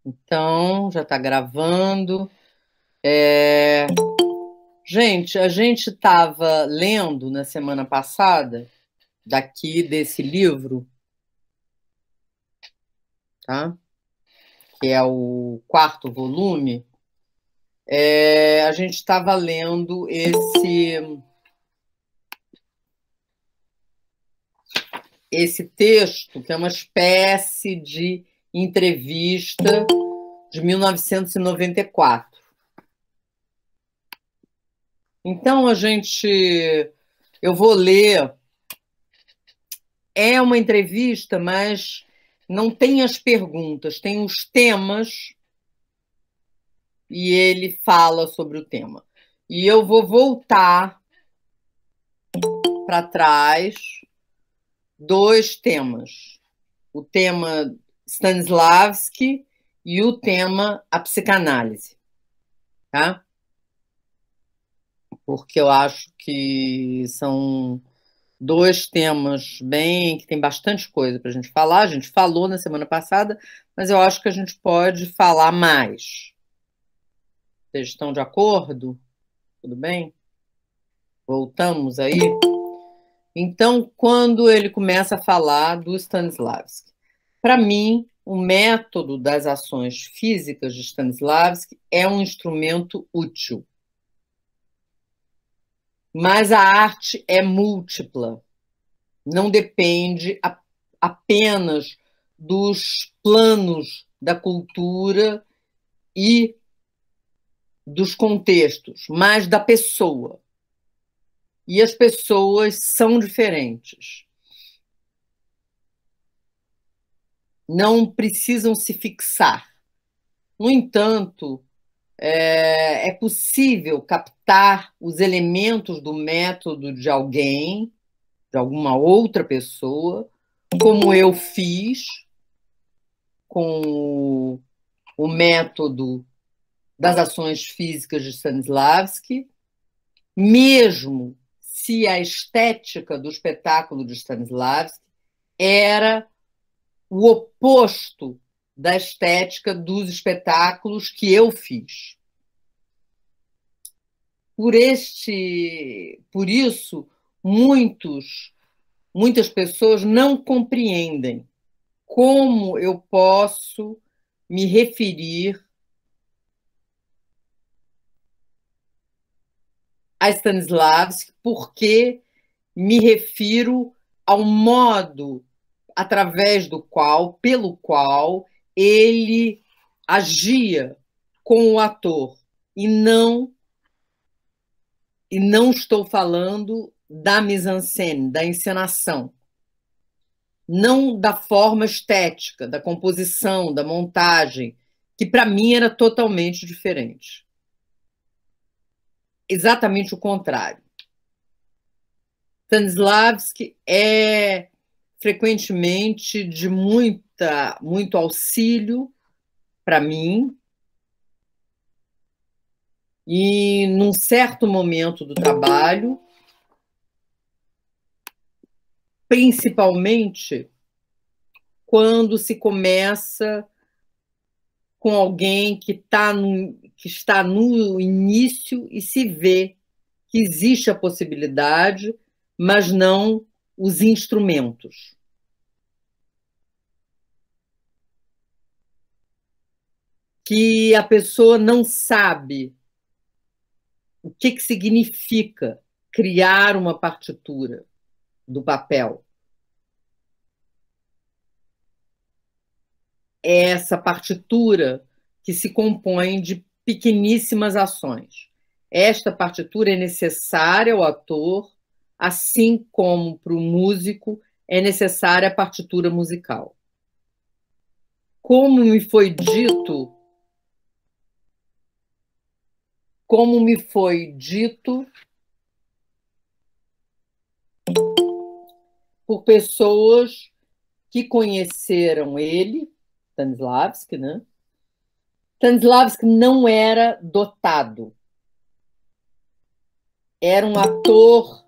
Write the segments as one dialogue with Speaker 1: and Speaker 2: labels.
Speaker 1: Então, já está gravando. Gente, a gente estava lendo na semana passada, daqui desse livro, tá? Que é o quarto volume. A gente estava lendo esse texto, que é uma espécie de entrevista de 1994. Então, eu vou ler. É uma entrevista, mas não tem as perguntas, tem os temas e ele fala sobre o tema. E eu vou voltar para trás dois temas. O tema Stanislavski e o tema a psicanálise, tá? Porque eu acho que são dois temas bem que tem bastante coisa para a gente falar. A gente falou na semana passada, mas eu acho que a gente pode falar mais. Vocês estão de acordo? Tudo bem? Voltamos aí? Então, quando ele começa a falar do Stanislavski, para mim, o método das ações físicas de Stanislavski é um instrumento útil. Mas a arte é múltipla, não depende apenas dos planos da cultura e dos contextos, mas da pessoa. E as pessoas são diferentes. Não precisam se fixar. No entanto, é possível captar os elementos do método de alguém, de alguma outra pessoa, como eu fiz com o método das ações físicas de Stanislavski, mesmo se a estética do espetáculo de Stanislavski era o oposto da estética dos espetáculos que eu fiz. Por isso, muitas pessoas não compreendem como eu posso me referir a Stanislavski, porque me refiro ao modo pelo qual ele agia com o ator e não estou falando da mise-en-scène, da encenação, não da forma estética, da composição, da montagem, que para mim era totalmente diferente. Exatamente o contrário. Stanislavski é frequentemente de muito auxílio para mim, e num certo momento do trabalho, principalmente quando se começa com alguém que está no início e se vê que existe a possibilidade, mas não os instrumentos. Que a pessoa não sabe o que significa criar uma partitura do papel. É essa partitura que se compõe de pequeníssimas ações. Esta partitura é necessária ao ator, assim como para o músico é necessária a partitura musical. Como me foi dito por pessoas que conheceram ele, Stanislavski, né? Stanislavski não era dotado. Era um ator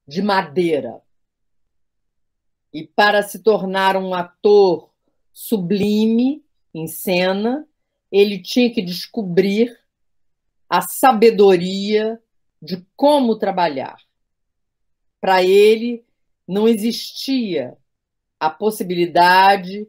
Speaker 1: de madeira. E para se tornar um ator sublime, em cena, ele tinha que descobrir a sabedoria de como trabalhar. Para ele, não existia a possibilidade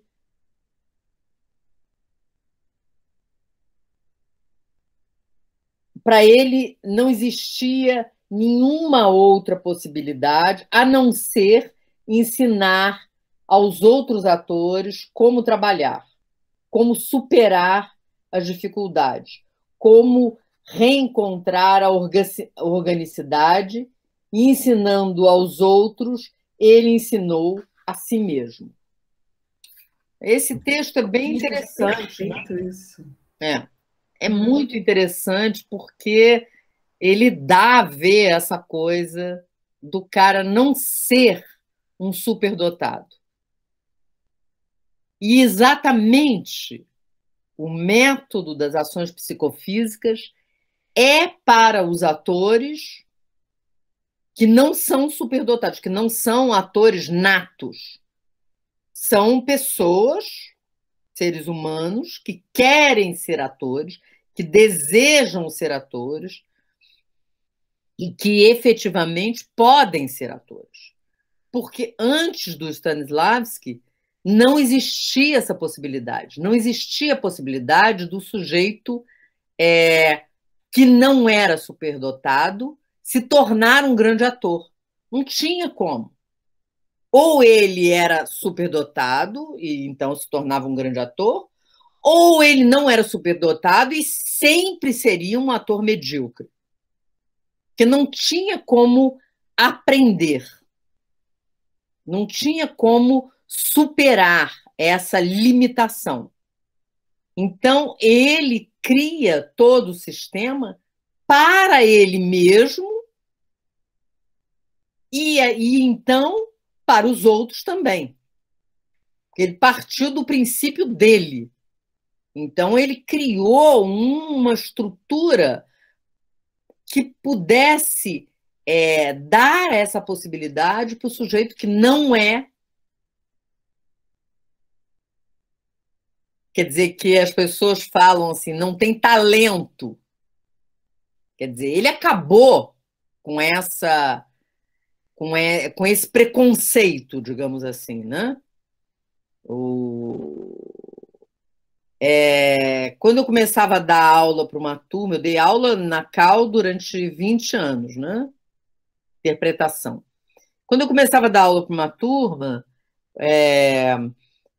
Speaker 1: para ele não existia nenhuma outra possibilidade a não ser ensinar aos outros atores como trabalhar, como superar as dificuldades, como reencontrar a organicidade e ensinando aos outros, ele ensinou a si mesmo. Esse texto é bem interessante, né?
Speaker 2: Isso.
Speaker 1: É muito interessante porque ele dá a ver essa coisa do cara não ser um superdotado. E exatamente o método das ações psicofísicas é para os atores que não são superdotados, que não são atores natos. São pessoas, seres humanos, que querem ser atores, que desejam ser atores e que efetivamente podem ser atores. Porque antes do Stanislavski não existia essa possibilidade. Não existia a possibilidade do sujeito que não era superdotado se tornar um grande ator. Não tinha como. Ou ele era superdotado e então se tornava um grande ator, ou ele não era superdotado e sempre seria um ator medíocre. Porque não tinha como aprender. Não tinha como superar essa limitação. Então, ele cria todo o sistema para ele mesmo e então para os outros também. Ele partiu do princípio dele. Então, ele criou uma estrutura que pudesse dar essa possibilidade para o sujeito que não é. Quer dizer, que as pessoas falam assim, não tem talento. Quer dizer, ele acabou com com esse preconceito, digamos assim, né? Quando eu começava a dar aula para uma turma, eu dei aula na Cal durante 20 anos, né? Interpretação. Quando eu começava a dar aula para uma turma,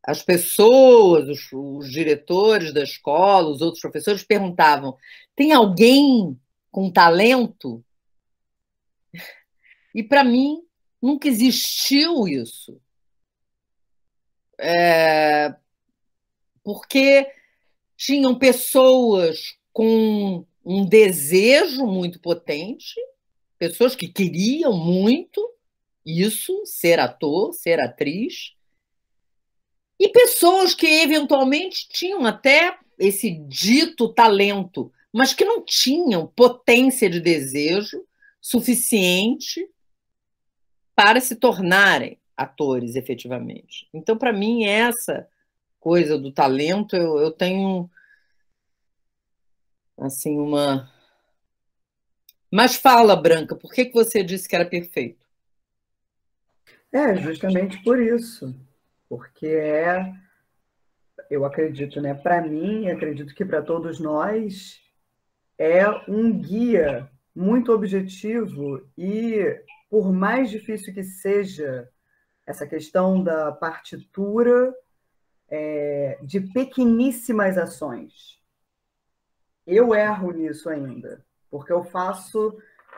Speaker 1: as pessoas, os diretores da escola, os outros professores perguntavam: tem alguém com talento? E para mim nunca existiu isso, porque tinham pessoas com um desejo muito potente, pessoas que queriam muito isso, ser ator, ser atriz, e pessoas que eventualmente tinham até esse dito talento, mas que não tinham potência de desejo suficiente para se tornarem atores efetivamente. Então, para mim, essa coisa do talento, eu tenho assim uma. Mas fala, Branca, por que você disse que era perfeito?
Speaker 2: Justamente por isso. Porque eu acredito, né? Para mim, acredito que para todos nós, é um guia muito objetivo e, por mais difícil que seja essa questão da partitura, de pequeníssimas ações. Eu erro nisso ainda, porque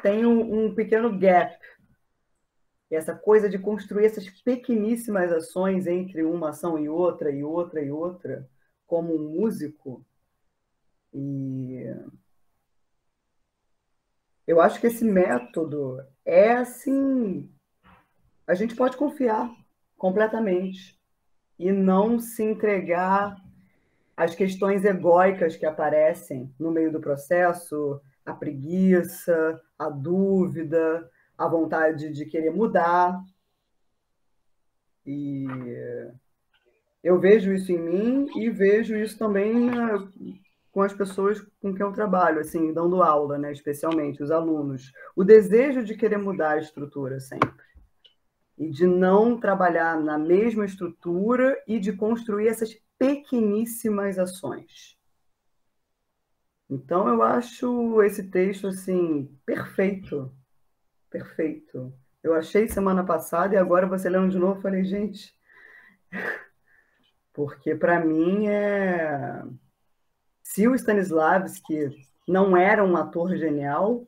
Speaker 2: tenho um pequeno gap. E essa coisa de construir essas pequeníssimas ações entre uma ação e outra, e outra, e outra, como um músico. E eu acho que esse método é assim, a gente pode confiar completamente e não se entregar às questões egóicas que aparecem no meio do processo, a preguiça, a dúvida, a vontade de querer mudar. E Eu vejo isso em mim e vejo isso também com as pessoas com quem eu trabalho, assim, dando aula, né, especialmente os alunos. O desejo de querer mudar a estrutura sempre. E de não trabalhar na mesma estrutura e de construir essas pequeníssimas ações. Então, eu acho esse texto, assim, perfeito. Perfeito. Eu achei semana passada e agora você lendo de novo, eu falei, gente, porque para mim é. Se o Stanislavski não era um ator genial,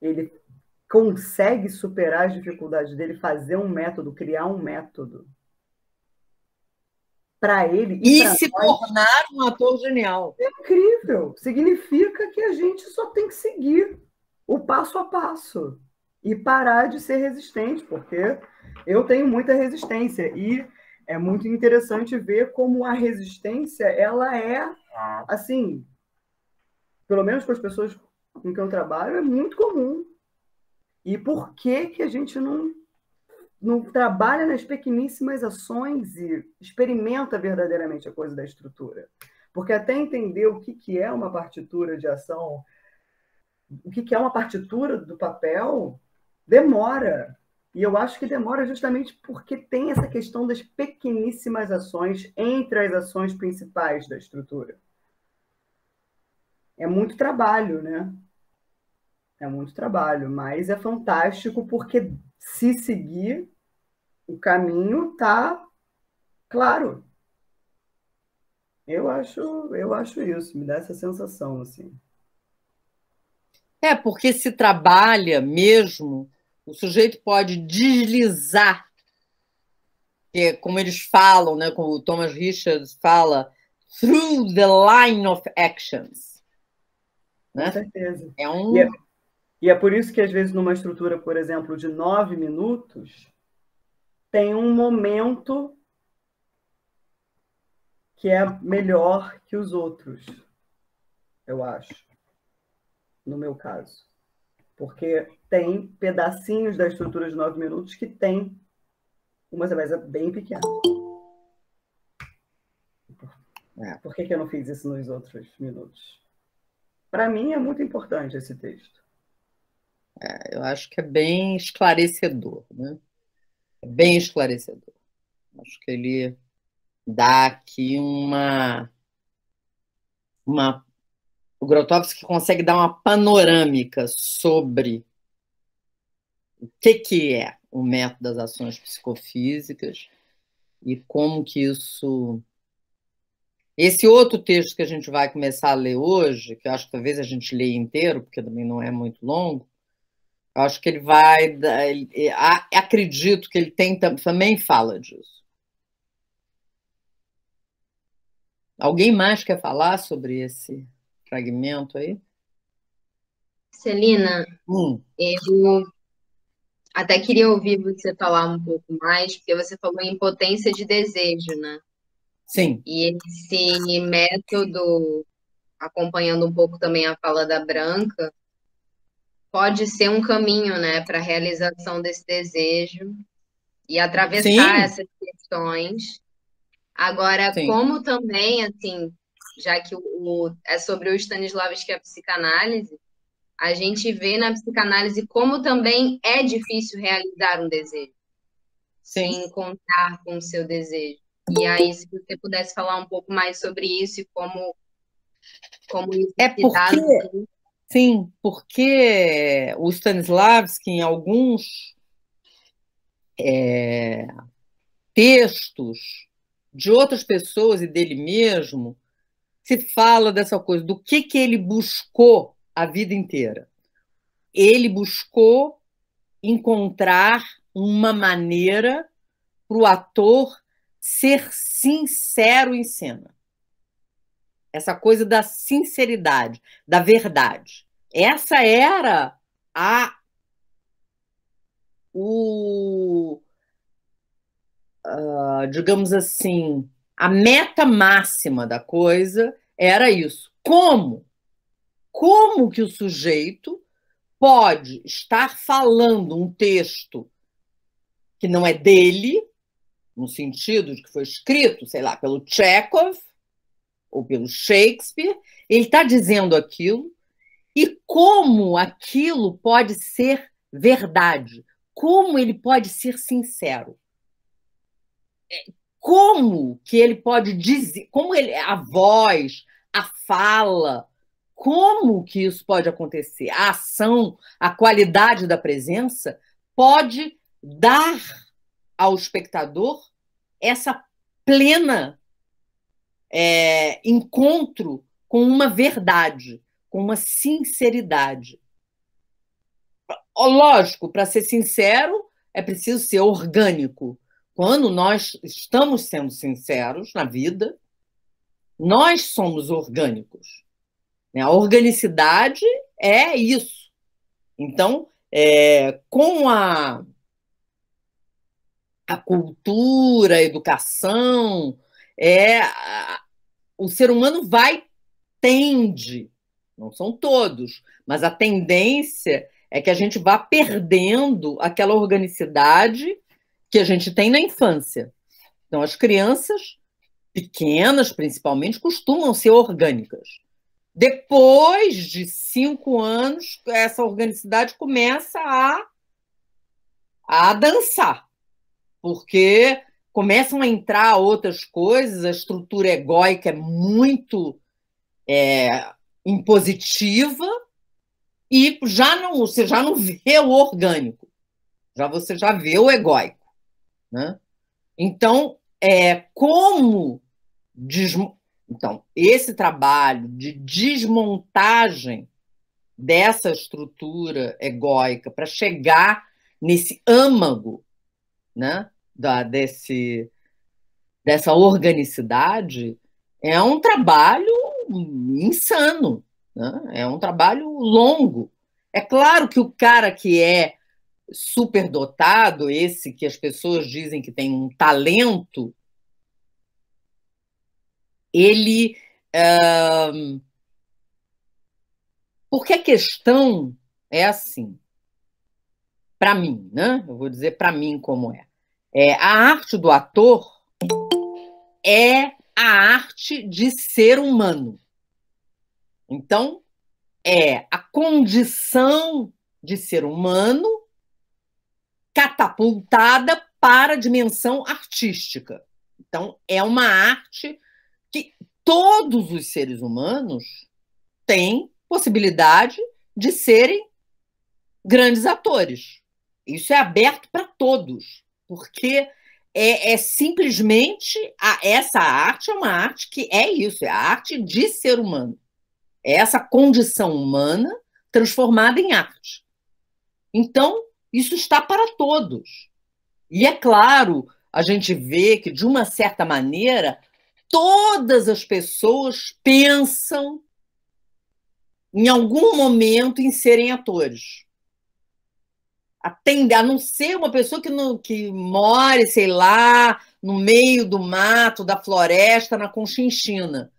Speaker 2: ele consegue superar as dificuldades dele, fazer um método, criar um método para ele e
Speaker 1: E
Speaker 2: para
Speaker 1: se
Speaker 2: nós.
Speaker 1: tornar um ator genial.
Speaker 2: É incrível. Significa que a gente só tem que seguir o passo a passo e parar de ser resistente, porque eu tenho muita resistência e é muito interessante ver como a resistência ela é assim, pelo menos com as pessoas com quem eu trabalho, é muito comum. E por que que a gente não trabalha nas pequeníssimas ações e experimenta verdadeiramente a coisa da estrutura? Porque até entender o que é uma partitura de ação, o que é uma partitura do papel, demora. E eu acho que demora justamente porque tem essa questão das pequeníssimas ações entre as ações principais da estrutura. É muito trabalho, né? É muito trabalho, mas é fantástico porque se seguir o caminho tá claro. Eu acho isso, me dá essa sensação assim.
Speaker 1: É, porque se trabalha mesmo, o sujeito pode deslizar, que é como eles falam, né, como o Thomas Richards fala, through the line of actions,
Speaker 2: Com
Speaker 1: né?
Speaker 2: certeza.
Speaker 1: É
Speaker 2: E é,
Speaker 1: um
Speaker 2: e é por isso que às vezes numa estrutura, por exemplo, de 9 minutos, tem um momento que é melhor que os outros, eu acho, no meu caso. Porque tem pedacinhos da estrutura de 9 minutos que tem uma cerveja bem pequena. Por que eu não fiz isso nos outros minutos? Para mim é muito importante esse texto.
Speaker 1: eu acho que é bem esclarecedor, né? É bem esclarecedor. Acho que ele dá aqui uma o Grotowski consegue dar uma panorâmica sobre o que é o método das ações psicofísicas e como que isso. Esse outro texto que a gente vai começar a ler hoje, que eu acho que talvez a gente leia inteiro, porque também não é muito longo, eu acho que ele vai. Acredito que ele também fala disso. Alguém mais quer falar sobre esse fragmento aí?
Speaker 3: Celina,
Speaker 1: Hum,
Speaker 3: eu até queria ouvir você falar um pouco mais, porque você falou em potência de desejo, né?
Speaker 1: sim,
Speaker 3: E esse método, acompanhando um pouco também a fala da Branca, pode ser um caminho, né, para a realização desse desejo e atravessar
Speaker 1: sim,
Speaker 3: essas questões. Agora,
Speaker 1: sim,
Speaker 3: como também, assim, já que é sobre o Stanislavski e a psicanálise, a gente vê na psicanálise como também é difícil realizar um desejo, se
Speaker 1: sim.
Speaker 3: encontrar com o seu desejo. E aí, se você pudesse falar um pouco mais sobre isso e como isso
Speaker 1: É
Speaker 3: se dá.
Speaker 1: porque, sim, porque o Stanislavski, em alguns textos de outras pessoas e dele mesmo, se fala dessa coisa, do que ele buscou a vida inteira. Ele buscou encontrar uma maneira para o ator ser sincero em cena. Essa coisa da sinceridade, da verdade. Essa era a o digamos assim, a meta máxima da coisa era isso. Como? Como que o sujeito pode estar falando um texto que não é dele, no sentido de que foi escrito, sei lá, pelo Chekhov ou pelo Shakespeare, ele está dizendo aquilo, e como aquilo pode ser verdade, como ele pode ser sincero, como que ele pode dizer, como ele, a voz, a fala, como que isso pode acontecer? A ação, a qualidade da presença pode dar ao espectador essa plena encontro com uma verdade, com uma sinceridade. Lógico, para ser sincero, é preciso ser orgânico. Quando nós estamos sendo sinceros na vida, nós somos orgânicos. A organicidade é isso. Então, com a cultura, a educação, o ser humano tende, não são todos, mas a tendência é que a gente vá perdendo aquela organicidade que a gente tem na infância. Então, as crianças pequenas, principalmente, costumam ser orgânicas. Depois de 5 anos, essa organicidade começa a dançar, porque começam a entrar outras coisas, a estrutura egóica é muito impositiva, e você já não vê o orgânico, você já vê o egóico. Né? Então, então, esse trabalho de desmontagem dessa estrutura egóica para chegar nesse âmago, né, dessa organicidade, é um trabalho insano, né? É um trabalho longo. É claro que o cara que é superdotado, esse que as pessoas dizem que tem um talento, ele... Porque a questão é assim, para mim, né? Eu vou dizer para mim como é. A arte do ator é a arte de ser humano. Então, é a condição de ser humano catapultada para a dimensão artística. Então, é uma arte que todos os seres humanos têm possibilidade de serem grandes atores. Isso é aberto para todos, porque simplesmente essa arte é uma arte que é isso, é a arte de ser humano. É essa condição humana transformada em arte. Então, isso está para todos. E é claro, a gente vê que, de uma certa maneira, todas as pessoas pensam em algum momento em serem atores. A não ser uma pessoa que more, sei lá, no meio do mato, da floresta, na Conchinchina.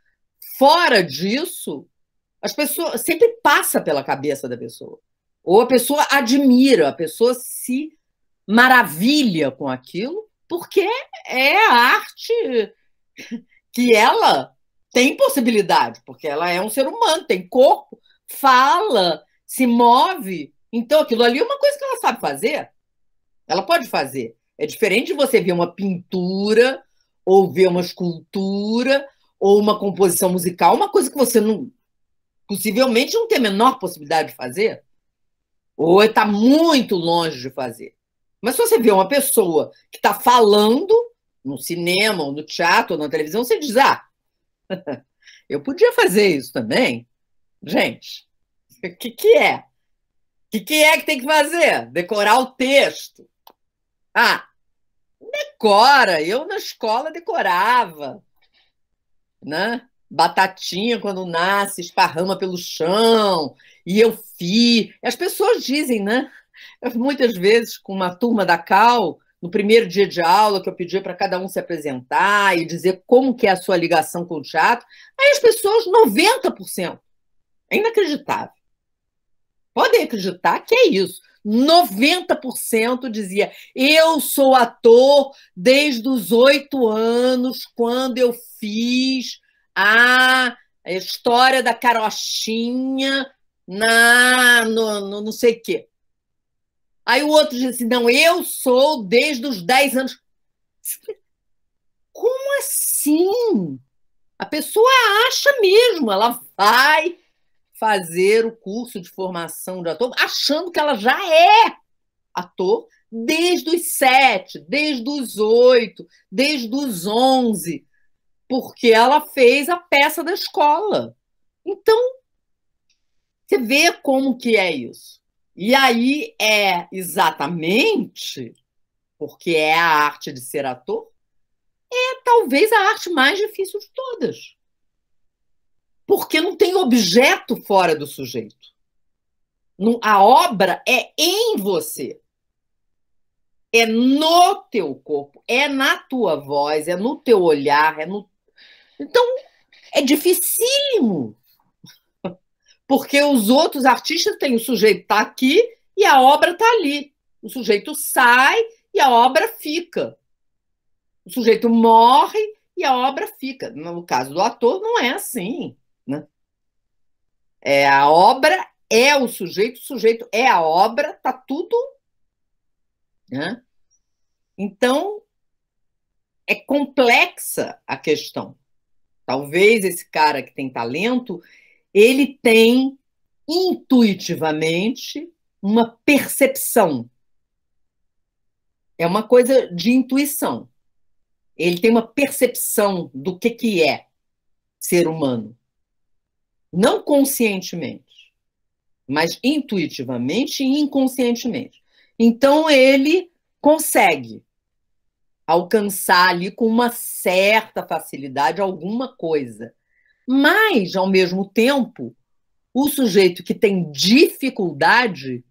Speaker 1: Fora disso, as pessoas sempre passa pela cabeça da pessoa. Ou a pessoa admira, a pessoa se maravilha com aquilo, porque é a arte que ela tem possibilidade, porque ela é um ser humano, tem corpo, fala, se move. Então, aquilo ali é uma coisa que ela sabe fazer. Ela pode fazer. É diferente de você ver uma pintura, ou ver uma escultura, ou uma composição musical, uma coisa que você possivelmente não tem a menor possibilidade de fazer, ou está muito longe de fazer. Mas se você vê uma pessoa que está falando no cinema, ou no teatro, ou na televisão, você diz, eu podia fazer isso também. Gente, o que é? O que é que tem que fazer? Decorar o texto. Decora. Eu, na escola, decorava. Né? Batatinha, quando nasce, esparrama pelo chão. E eu fiz. As pessoas dizem, né? Muitas vezes, com uma turma da Cal, no primeiro dia de aula, que eu pedia para cada um se apresentar e dizer como que é a sua ligação com o teatro, aí as pessoas, 90%. É inacreditável. Podem acreditar que é isso. 90% dizia: eu sou ator desde os 8 anos, quando eu fiz a história da carochinha no não sei o quê. Aí o outro disse assim: não, eu sou desde os 10 anos. Como assim? A pessoa acha mesmo, ela vai fazer o curso de formação de ator achando que ela já é ator desde os 7, desde os 8, desde os 11, porque ela fez a peça da escola. Então, você vê como que é isso. E aí é exatamente porque é a arte de ser ator, é talvez a arte mais difícil de todas. Porque não tem objeto fora do sujeito. A obra é em você. É no teu corpo, é na tua voz, é no teu olhar, Então, é dificílimo. Porque os outros artistas têm o sujeito tá aqui e a obra tá ali. O sujeito sai e a obra fica. O sujeito morre e a obra fica. No caso do ator, não é assim, né? A obra é o sujeito é a obra, tá tudo, né? Então, é complexa a questão. Talvez esse cara que tem talento, ele tem intuitivamente uma percepção. É uma coisa de intuição. Ele tem uma percepção do que é ser humano. Não conscientemente, mas intuitivamente e inconscientemente. Então, ele consegue alcançar ali com uma certa facilidade alguma coisa. Mas, ao mesmo tempo, o sujeito que tem dificuldade,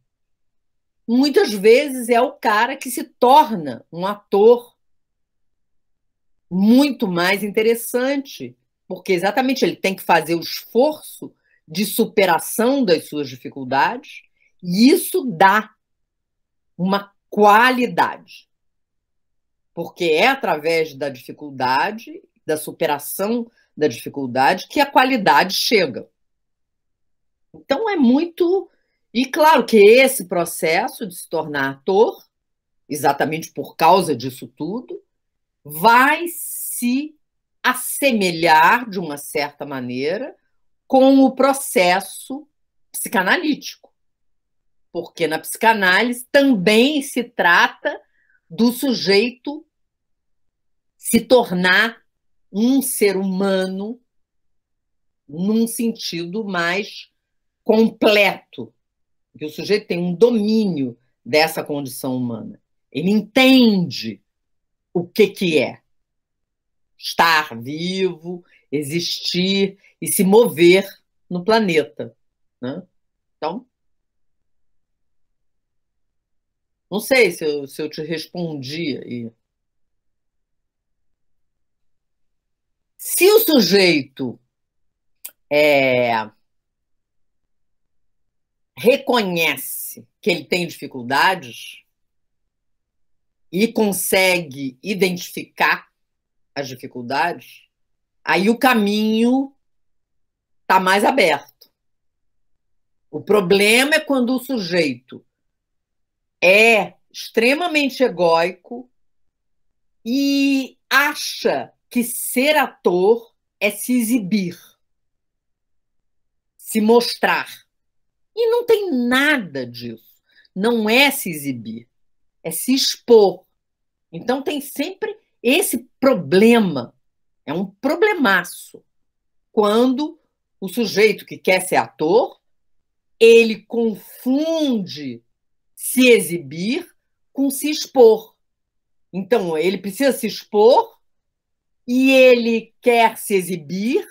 Speaker 1: muitas vezes é o cara que se torna um ator muito mais interessante, porque exatamente ele tem que fazer o esforço de superação das suas dificuldades, e isso dá uma qualidade. Porque é através da dificuldade, da superação da dificuldade, que a qualidade chega. Então é muito. E claro que esse processo de se tornar ator, exatamente por causa disso tudo, vai se assemelhar, de uma certa maneira, com o processo psicanalítico. Porque na psicanálise também se trata do sujeito se tornar um ser humano num sentido mais completo, que o sujeito tem um domínio dessa condição humana. Ele entende o que é estar vivo, existir e se mover no planeta, né? Então, não sei se eu te respondi aí. Se o sujeito reconhece que ele tem dificuldades e consegue identificar as dificuldades, aí o caminho está mais aberto. O problema é quando o sujeito é extremamente egóico e acha que ser ator é se exibir, se mostrar. E não tem nada disso. Não é se exibir, é se expor. Então tem sempre esse problema, é um problemaço, quando o sujeito que quer ser ator, ele confunde se exibir com se expor. Então, ele precisa se expor e ele quer se exibir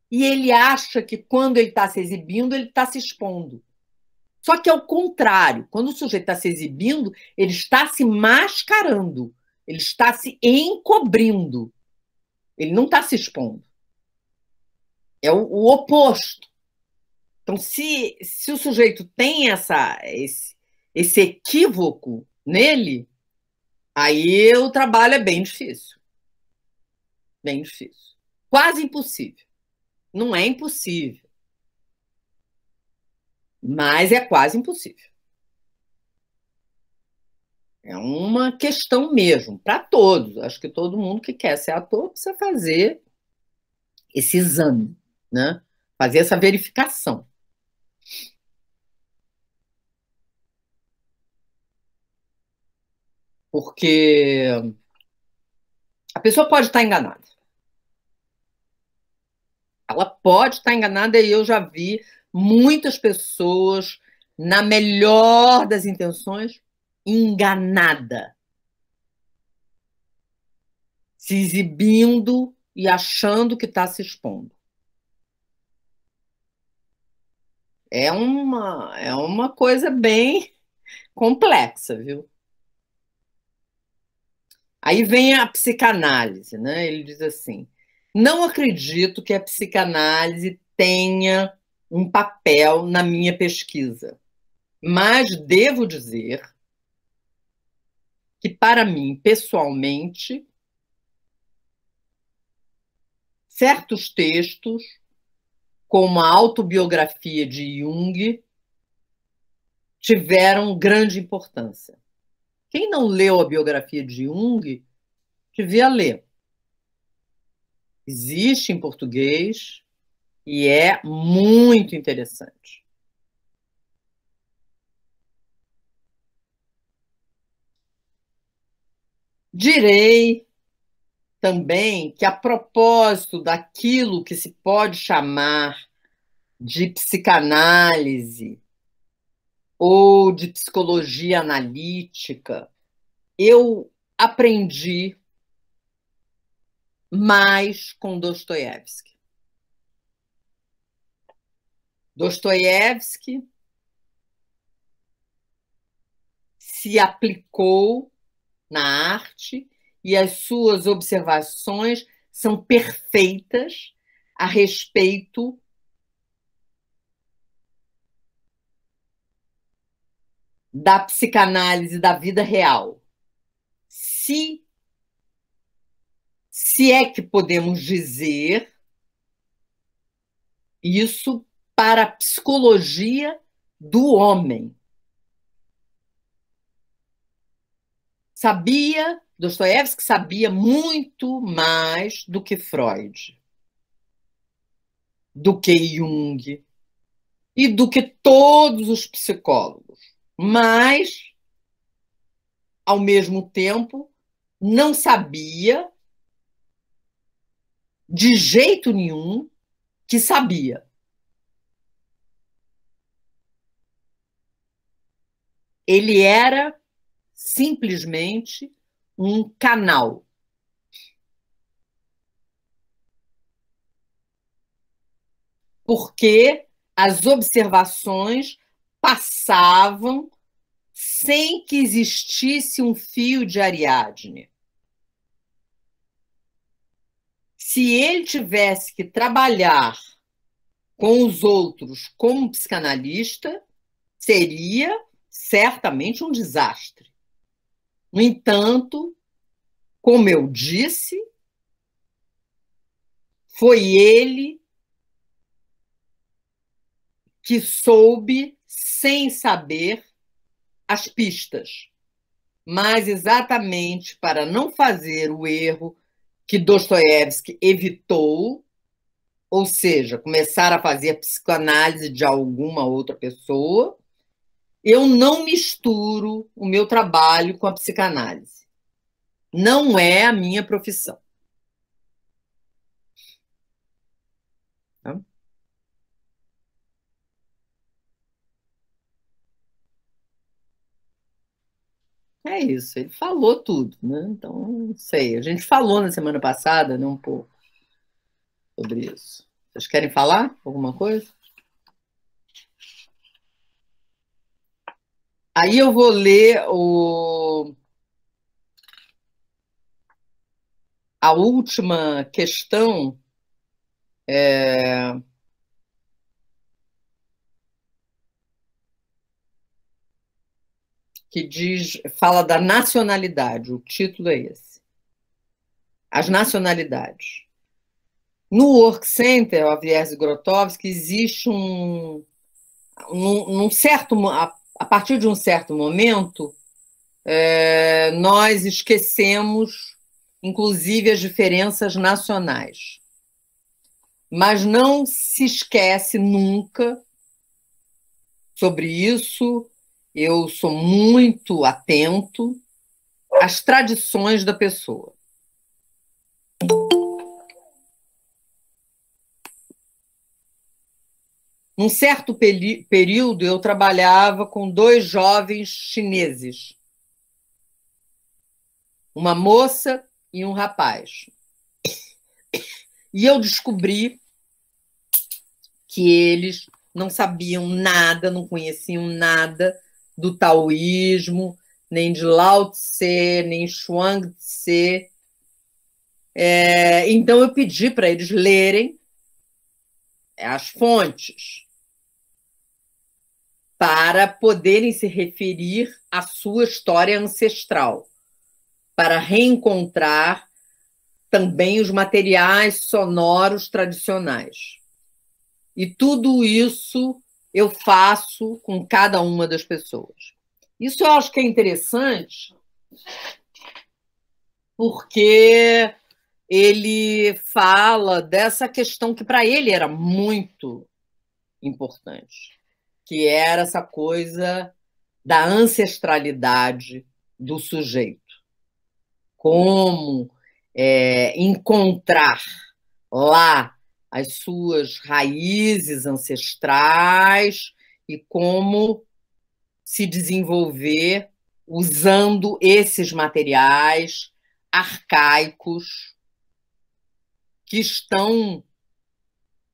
Speaker 1: e ele acha que quando ele está se exibindo, ele está se expondo. Só que é o contrário. Quando o sujeito está se exibindo, ele está se mascarando, ele está se encobrindo. Ele não está se expondo. É o oposto. Então, se o sujeito tem esse equívoco nele, aí o trabalho é bem difícil. Bem difícil. Quase impossível. Não é impossível, mas é quase impossível. É uma questão mesmo, para todos. Acho que todo mundo que quer ser ator precisa fazer esse exame, né? Fazer essa verificação. Porque a pessoa pode estar enganada. Ela pode estar enganada e eu já vi muitas pessoas, na melhor das intenções, enganada. Se exibindo e achando que está se expondo. É uma coisa bem complexa, viu? Aí vem a psicanálise, né? Ele diz assim: não acredito que a psicanálise tenha um papel na minha pesquisa, mas devo dizer que, para mim, pessoalmente, certos textos, como a autobiografia de Jung, tiveram grande importância. Quem não leu a biografia de Jung, devia ler. Existe em português e é muito interessante. Direi também que, a propósito daquilo que se pode chamar de psicanálise ou de psicologia analítica, eu aprendi mais com Dostoiévski. Dostoiévski se aplicou na arte e as suas observações são perfeitas a respeito da psicanálise da vida real. Se é que podemos dizer isso para a psicologia do homem. Dostoiévski sabia muito mais do que Freud, do que Jung e do que todos os psicólogos, mas, ao mesmo tempo, não sabia de jeito nenhum que sabia. Ele era simplesmente um canal. Porque as observações passavam sem que existisse um fio de Ariadne. Se ele tivesse que trabalhar com os outros como psicanalista, seria certamente um desastre. No entanto, como eu disse, foi ele que soube, sem saber, as pistas, mas exatamente para não fazer o erro que Dostoiévski evitou, ou seja, começar a fazer a psicanálise de alguma outra pessoa, eu não misturo o meu trabalho com a psicanálise. Não é a minha profissão. Tá? É isso, ele falou tudo, né? Então, não sei. A gente falou na semana passada, né, um pouco sobre isso. Vocês querem falar alguma coisa? Aí eu vou ler a última questão. É, que fala da nacionalidade. O título é esse. As nacionalidades. No Work Center, o Viers Grotowski, existe a partir de um certo momento, nós esquecemos, inclusive, as diferenças nacionais. Mas não se esquece nunca sobre isso. Eu sou muito atento às tradições da pessoa. Num certo período, eu trabalhava com 2 jovens chineses, uma moça e um rapaz. E eu descobri que eles não sabiam nada, não conheciam nada do taoísmo, nem de Lao Tse, nem Chuang Tse. Então eu pedi para eles lerem as fontes para poderem se referir à sua história ancestral, para reencontrar também os materiais sonoros tradicionais. E tudo isso eu faço com cada uma das pessoas. Isso eu acho que é interessante, porque ele fala dessa questão que para ele era muito importante, que era essa coisa da ancestralidade do sujeito. Como encontrar lá as suas raízes ancestrais e como se desenvolver usando esses materiais arcaicos que estão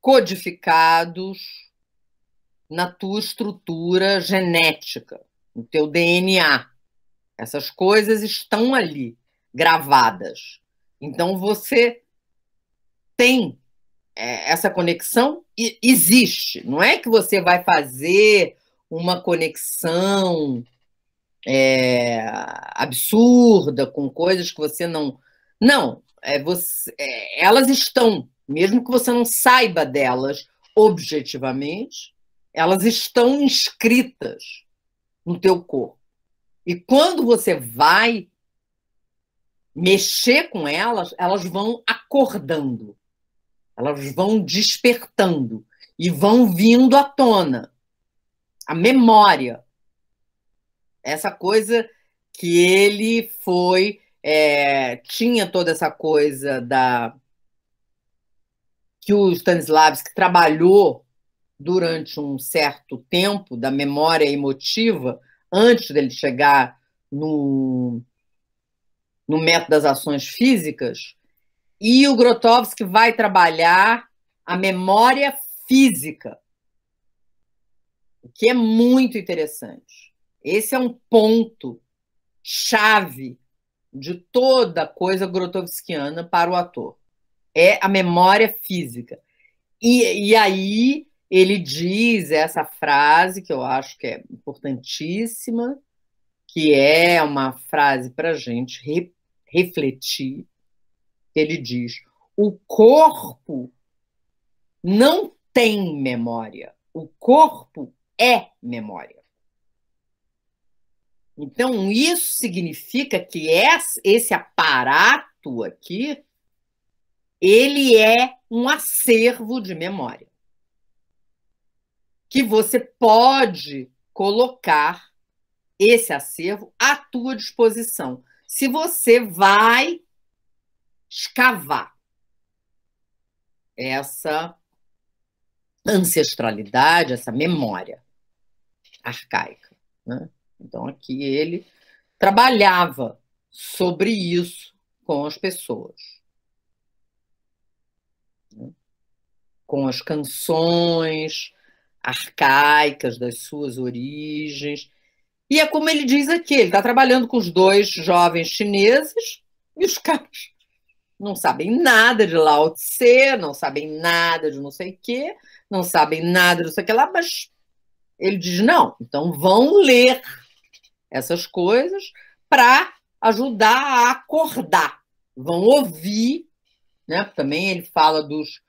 Speaker 1: codificados na tua estrutura genética, no teu DNA. Essas coisas estão ali, gravadas. Então, você tem essa conexão, existe. Não é que você vai fazer uma conexão absurda com coisas que você não... Não, elas estão, mesmo que você não saiba delas objetivamente, elas estão inscritas no teu corpo. E quando você vai mexer com elas, elas vão acordando, elas vão despertando e vão vindo à tona. A memória, essa coisa que ele foi... tinha toda essa coisa que o Stanislavski trabalhou durante um certo tempo, da memória emotiva, antes dele chegar no método das ações físicas, e o Grotowski vai trabalhar a memória física, o que é muito interessante. Esse é um ponto chave de toda coisa grotowskiana para o ator. É a memória física. E aí ele diz essa frase, que eu acho que é importantíssima, que é uma frase para a gente refletir. Ele diz: o corpo não tem memória, o corpo é memória. Então, isso significa que esse aparato aqui, ele é um acervo de memória, que você pode colocar esse acervo à tua disposição, se você vai escavar essa ancestralidade, essa memória arcaica, né? Então, aqui ele trabalhava sobre isso com as pessoas, né? Com as canções arcaicas das suas origens. E é como ele diz aqui, ele está trabalhando com os 2 jovens chineses e os caras não sabem nada de Lao Tse, não sabem nada de não sei o quê, não sabem nada de não sei o que lá, mas ele diz, não, então vão ler essas coisas para ajudar a acordar. Vão ouvir, né? Também ele fala dos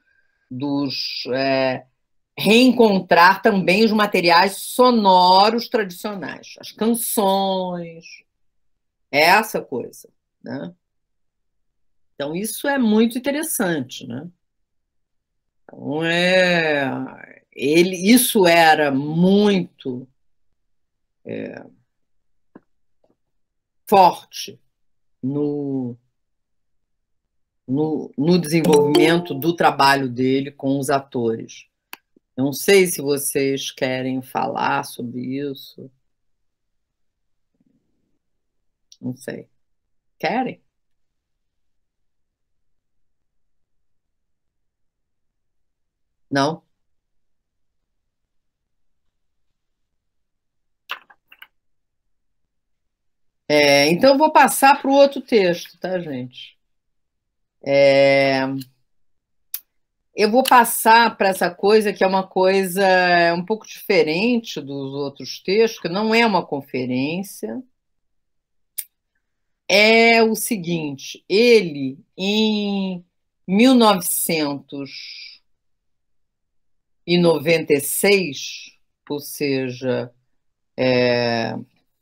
Speaker 1: reencontrar também os materiais sonoros tradicionais, as canções, essa coisa, né? Então, isso é muito interessante, né? Então, isso era muito forte no desenvolvimento do trabalho dele com os atores. Eu não sei se vocês querem falar sobre isso. Não sei. Querem? Não? Então, eu vou passar para o outro texto, tá, gente? Eu vou passar para essa coisa que é uma coisa um pouco diferente dos outros textos, que não é uma conferência. É o seguinte, ele, em 1996, ou seja,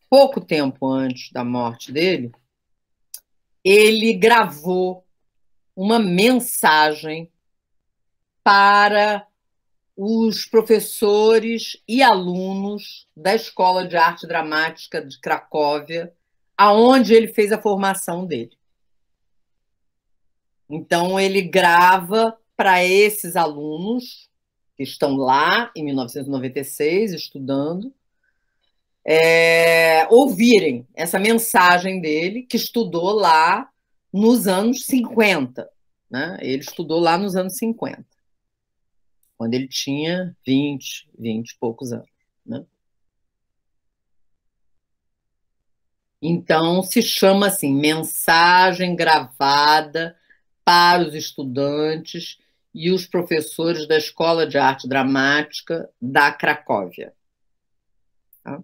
Speaker 1: pouco tempo antes da morte dele, ele gravou uma mensagem para os professores e alunos da Escola de Arte Dramática de Cracóvia, aonde ele fez a formação dele. Então, ele grava para esses alunos que estão lá em 1996 estudando, ouvirem essa mensagem dele, que estudou lá nos anos 50. Né? Ele estudou lá nos anos 50, quando ele tinha 20 e poucos anos. Né? Então, se chama assim, mensagem gravada para os estudantes e os professores da Escola de Arte Dramática da Cracóvia. Tá?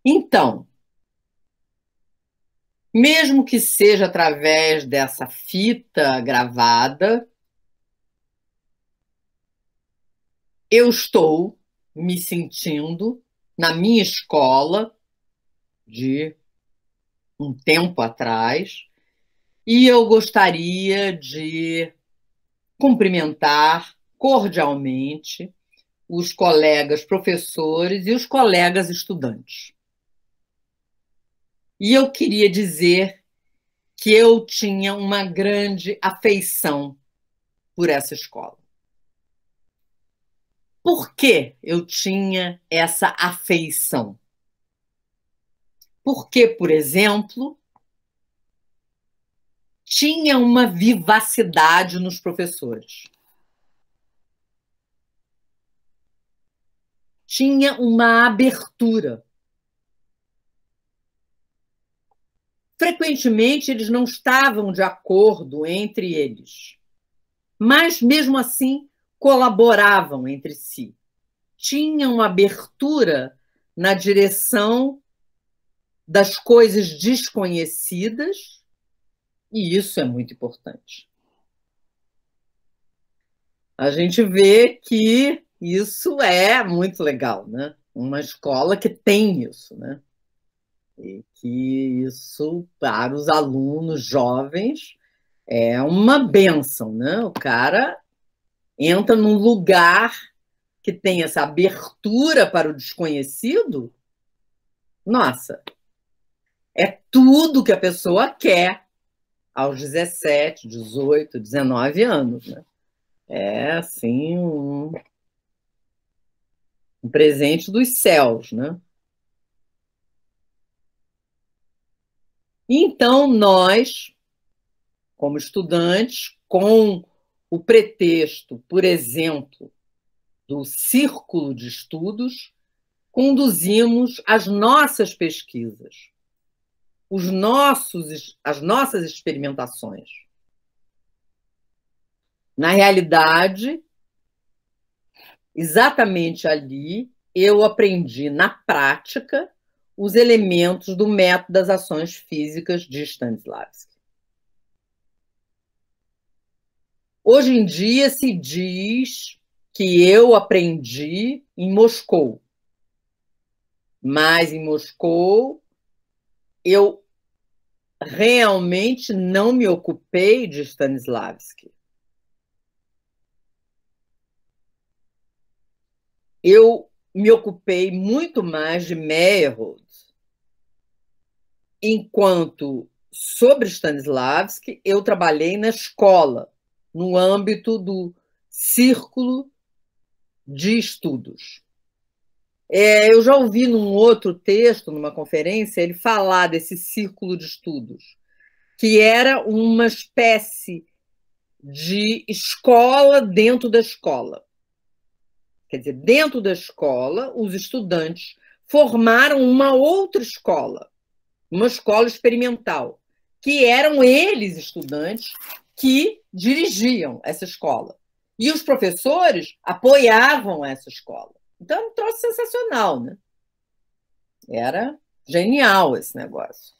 Speaker 1: Então, mesmo que seja através dessa fita gravada, eu estou me sentindo na minha escola de um tempo atrás, e eu gostaria de cumprimentar cordialmente os colegas professores e os colegas estudantes. E eu queria dizer que eu tinha uma grande afeição por essa escola. Por que eu tinha essa afeição? Porque, por exemplo, tinha uma vivacidade nos professores. Tinha uma abertura. Frequentemente, eles não estavam de acordo entre eles, mas, mesmo assim, colaboravam entre si. Tinham abertura na direção das coisas desconhecidas, e isso é muito importante. A gente vê que isso é muito legal, né? Uma escola que tem isso, né? E que isso, para os alunos jovens, é uma bênção, né? O cara entra num lugar que tem essa abertura para o desconhecido, nossa, é tudo que a pessoa quer aos 17, 18, 19 anos, né? É, assim, um presente dos céus, né? Então, nós, como estudantes, com o pretexto, por exemplo, do círculo de estudos, conduzimos as nossas pesquisas, as nossas experimentações. Na realidade, exatamente ali eu aprendi na prática os elementos do método das ações físicas de Stanislavski. Hoje em dia se diz que eu aprendi em Moscou, mas em Moscou eu realmente não me ocupei de Stanislavski. Eu me ocupei muito mais de Meyerhold, enquanto sobre Stanislavski eu trabalhei na escola, no âmbito do círculo de estudos. Eu já ouvi num outro texto, numa conferência, ele falar desse círculo de estudos, que era uma espécie de escola dentro da escola. Quer dizer, dentro da escola, os estudantes formaram uma outra escola, uma escola experimental, que eram eles, estudantes, que dirigiam essa escola. E os professores apoiavam essa escola. Então, é um troço sensacional, né? Era genial esse negócio.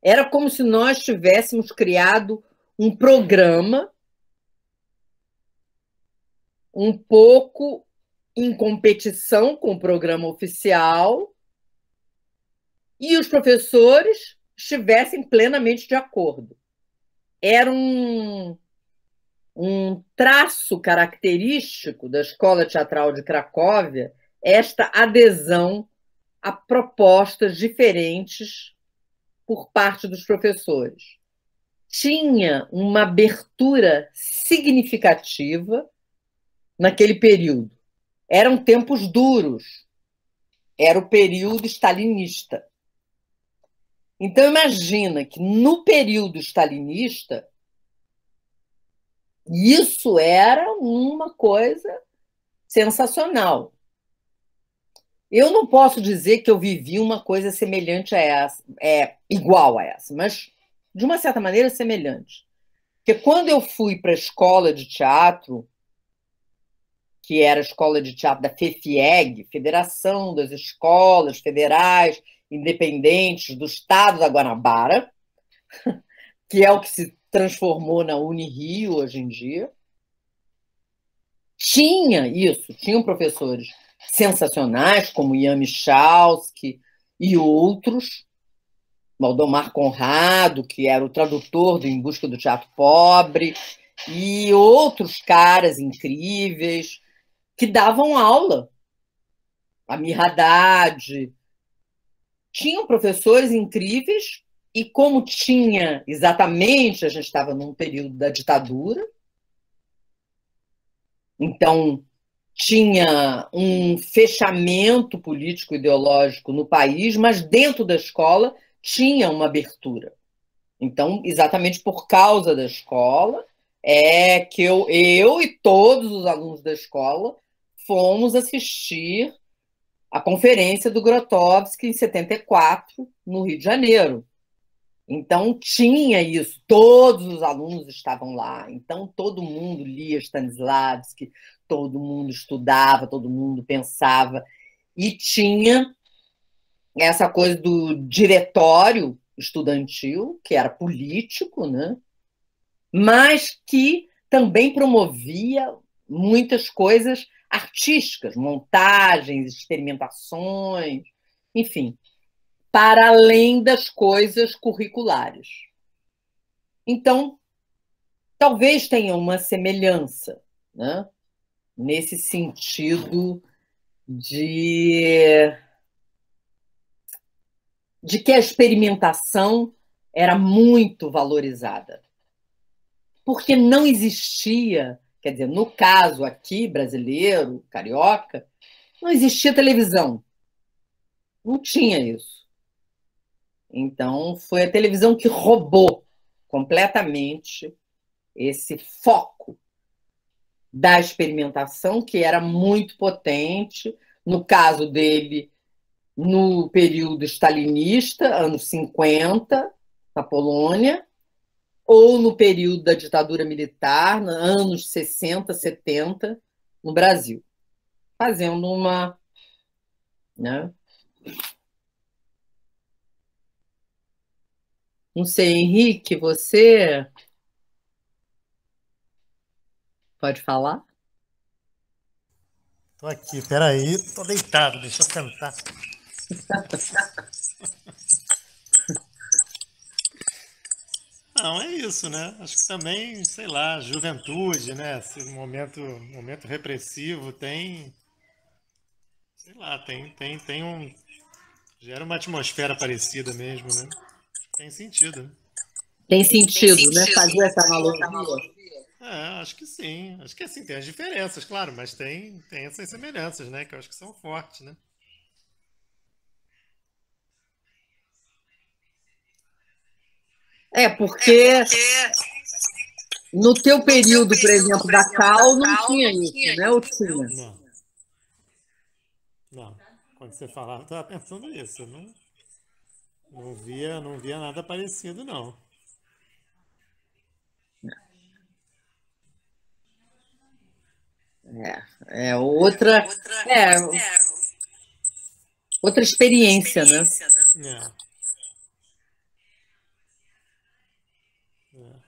Speaker 1: Era como se nós tivéssemos criado um programa um pouco em competição com o programa oficial e os professores estivessem plenamente de acordo. Era um traço característico da Escola Teatral de Cracóvia esta adesão a propostas diferentes por parte dos professores. Tinha uma abertura significativa naquele período. Eram tempos duros. Era o período stalinista. Então, imagina que no período stalinista, isso era uma coisa sensacional. Eu não posso dizer que eu vivi uma coisa semelhante a essa, igual a essa, mas de uma certa maneira semelhante. Porque quando eu fui para a escola de teatro, que era a escola de teatro da FEFIEG, Federação das Escolas Federais Independentes do Estado da Guanabara, que é o que se transformou na Unirio hoje em dia, tinham professores sensacionais, como Ian Michalski e outros, Valdomar Conrado, que era o tradutor do Em Busca do Teatro Pobre, e outros caras incríveis que davam aula. Amir Haddad. Tinham professores incríveis, e como tinha exatamente, a gente estava num período da ditadura, então tinha um fechamento político-ideológico no país, mas dentro da escola tinha uma abertura. Então, exatamente por causa da escola, é que eu e todos os alunos da escola fomos assistir a conferência do Grotowski em 74, no Rio de Janeiro. Então, tinha isso, todos os alunos estavam lá, então todo mundo lia Stanislavski, todo mundo estudava, todo mundo pensava, e tinha essa coisa do diretório estudantil, que era político, né? Mas que também promovia muitas coisas artísticas, montagens, experimentações, enfim, para além das coisas curriculares. Então, talvez tenha uma semelhança, né? Nesse sentido de que a experimentação era muito valorizada. Porque não existia, quer dizer, no caso aqui, brasileiro, carioca, não existia televisão. Não tinha isso. Então, foi a televisão que roubou completamente esse foco da experimentação, que era muito potente. No caso dele, no período stalinista, anos 50, na Polônia, ou no período da ditadura militar, nos anos 60, 70, no Brasil, fazendo uma, né? Não sei, Henrique, você pode falar?
Speaker 4: Tô aqui, peraí, tô deitado, deixa eu sentar. Não, é isso, né? Acho que também, sei lá, juventude, né? Esse momento repressivo tem, sei lá, tem um, gera uma atmosfera parecida mesmo, né? Tem sentido, né?
Speaker 1: Tem sentido, né? Fazer essa analogia.
Speaker 4: É, acho que sim. Acho que assim, tem as diferenças, claro, mas tem essas semelhanças, né? Que eu acho que são fortes, né?
Speaker 1: Porque no teu período, por exemplo, da Cal, não tinha isso, né? Ou tinha?
Speaker 4: Não, não. Quando você falava, eu estava pensando nisso. Eu não via nada parecido, não.
Speaker 1: É é, outra experiência, né?
Speaker 4: É, é.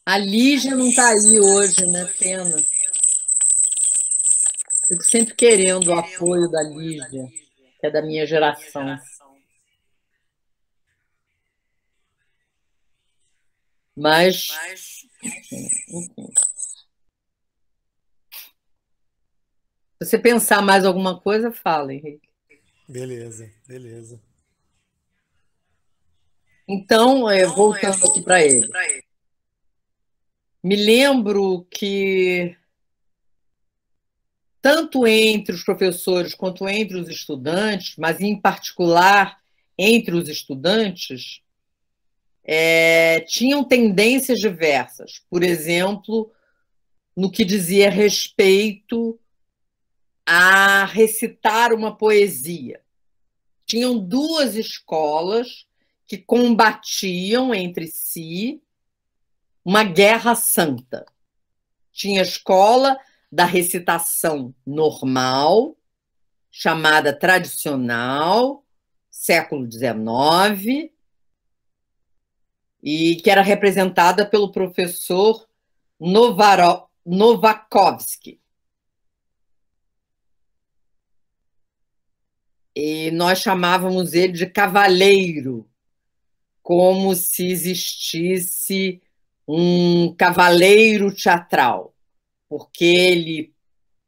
Speaker 1: A Lígia não está aí hoje, né? Pena. Fico sempre querendo o apoio da Lígia, que é da minha geração. Mas, enfim. Se você pensar mais alguma coisa, fala, Henrique.
Speaker 4: Beleza, beleza.
Speaker 1: Então, voltando aqui para ele. Me lembro que, tanto entre os professores quanto entre os estudantes, mas em particular entre os estudantes, tinham tendências diversas. Por exemplo, no que dizia respeito a recitar uma poesia. Tinham duas escolas que combatiam entre si uma guerra santa. Tinha a escola da recitação normal, chamada tradicional, século XIX, e que era representada pelo professor Novakovsky. E nós chamávamos ele de cavaleiro, como se existisse um cavaleiro teatral, porque ele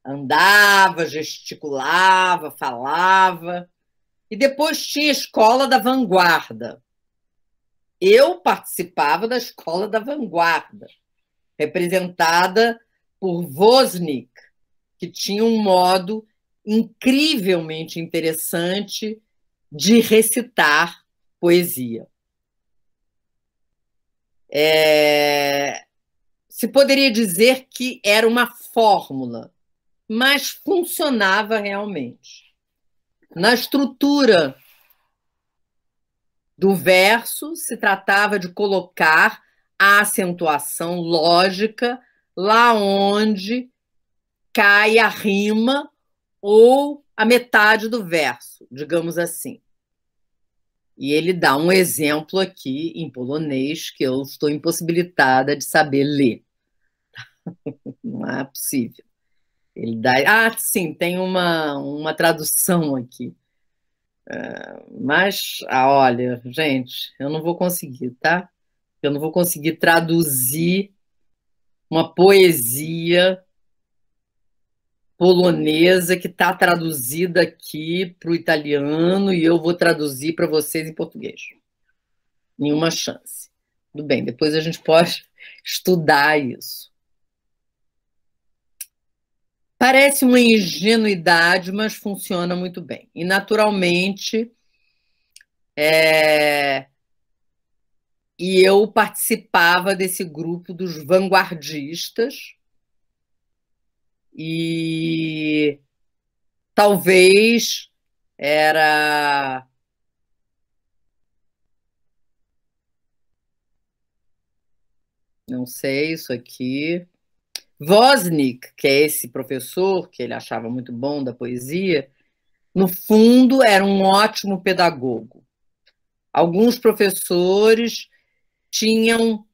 Speaker 1: andava, gesticulava, falava. E depois tinha a escola da vanguarda. Eu participava da escola da vanguarda, representada por Wozniak, que tinha um modo incrivelmente interessante de recitar poesia. Se poderia dizer que era uma fórmula, mas funcionava realmente. Na estrutura do verso, se tratava de colocar a acentuação lógica lá onde cai a rima ou a metade do verso, digamos assim. E ele dá um exemplo aqui em polonês que eu estou impossibilitada de saber ler. Não é possível. Ele dá. Ah, sim, tem uma tradução aqui. Mas, olha, gente, eu não vou conseguir, tá? Eu não vou conseguir traduzir uma poesia polonesa que está traduzida aqui para o italiano e eu vou traduzir para vocês em português. Nenhuma chance. Tudo bem, depois a gente pode estudar isso. Parece uma ingenuidade, mas funciona muito bem. E, naturalmente, e eu participava desse grupo dos vanguardistas e talvez era Não sei, isso aqui. Wozniak, que é esse professor que ele achava muito bom da poesia, no fundo era um ótimo pedagogo. Alguns professores tinham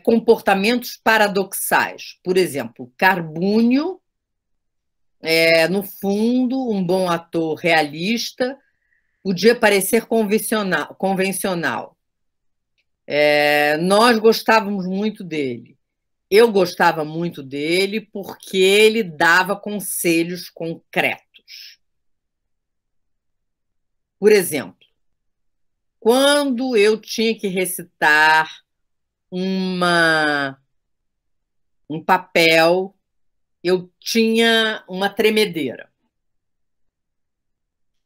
Speaker 1: comportamentos paradoxais. Por exemplo, Carbúnio no fundo, um bom ator realista, podia parecer convencional. Nós gostávamos muito dele. Eu gostava muito dele porque ele dava conselhos concretos. Por exemplo, quando eu tinha que recitar um papel, eu tinha uma tremedeira.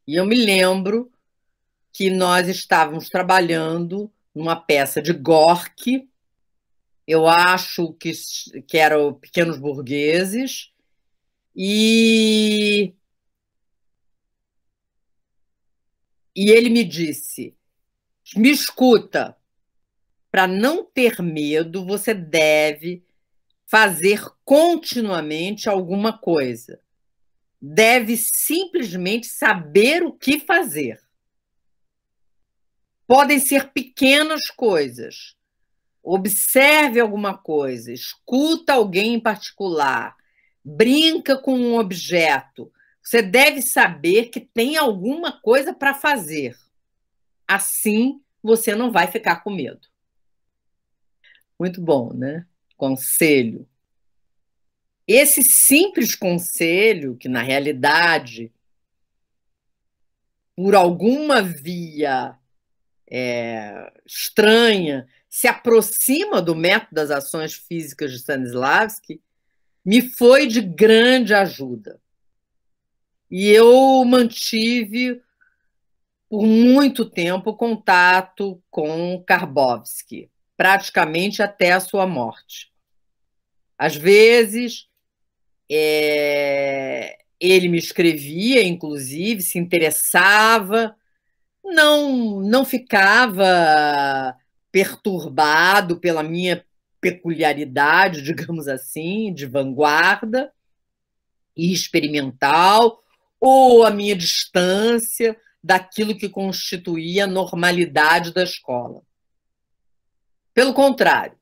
Speaker 1: E eu me lembro que nós estávamos trabalhando numa peça de Gorky, eu acho que eram Pequenos Burgueses, e ele me disse, me escuta, para não ter medo, você deve fazer continuamente alguma coisa. Deve simplesmente saber o que fazer. Podem ser pequenas coisas. Observe alguma coisa, escuta alguém em particular, brinca com um objeto. Você deve saber que tem alguma coisa para fazer. Assim, você não vai ficar com medo. Muito bom, né? Conselho. Esse simples conselho, que na realidade, por alguma via estranha, se aproxima do método das ações físicas de Stanislavski, me foi de grande ajuda. E eu mantive por muito tempo contato com Karbowski, praticamente até a sua morte. Às vezes, ele me escrevia, inclusive, se interessava, não ficava perturbado pela minha peculiaridade, digamos assim, de vanguarda e experimental, ou a minha distância daquilo que constituía a normalidade da escola. Pelo contrário,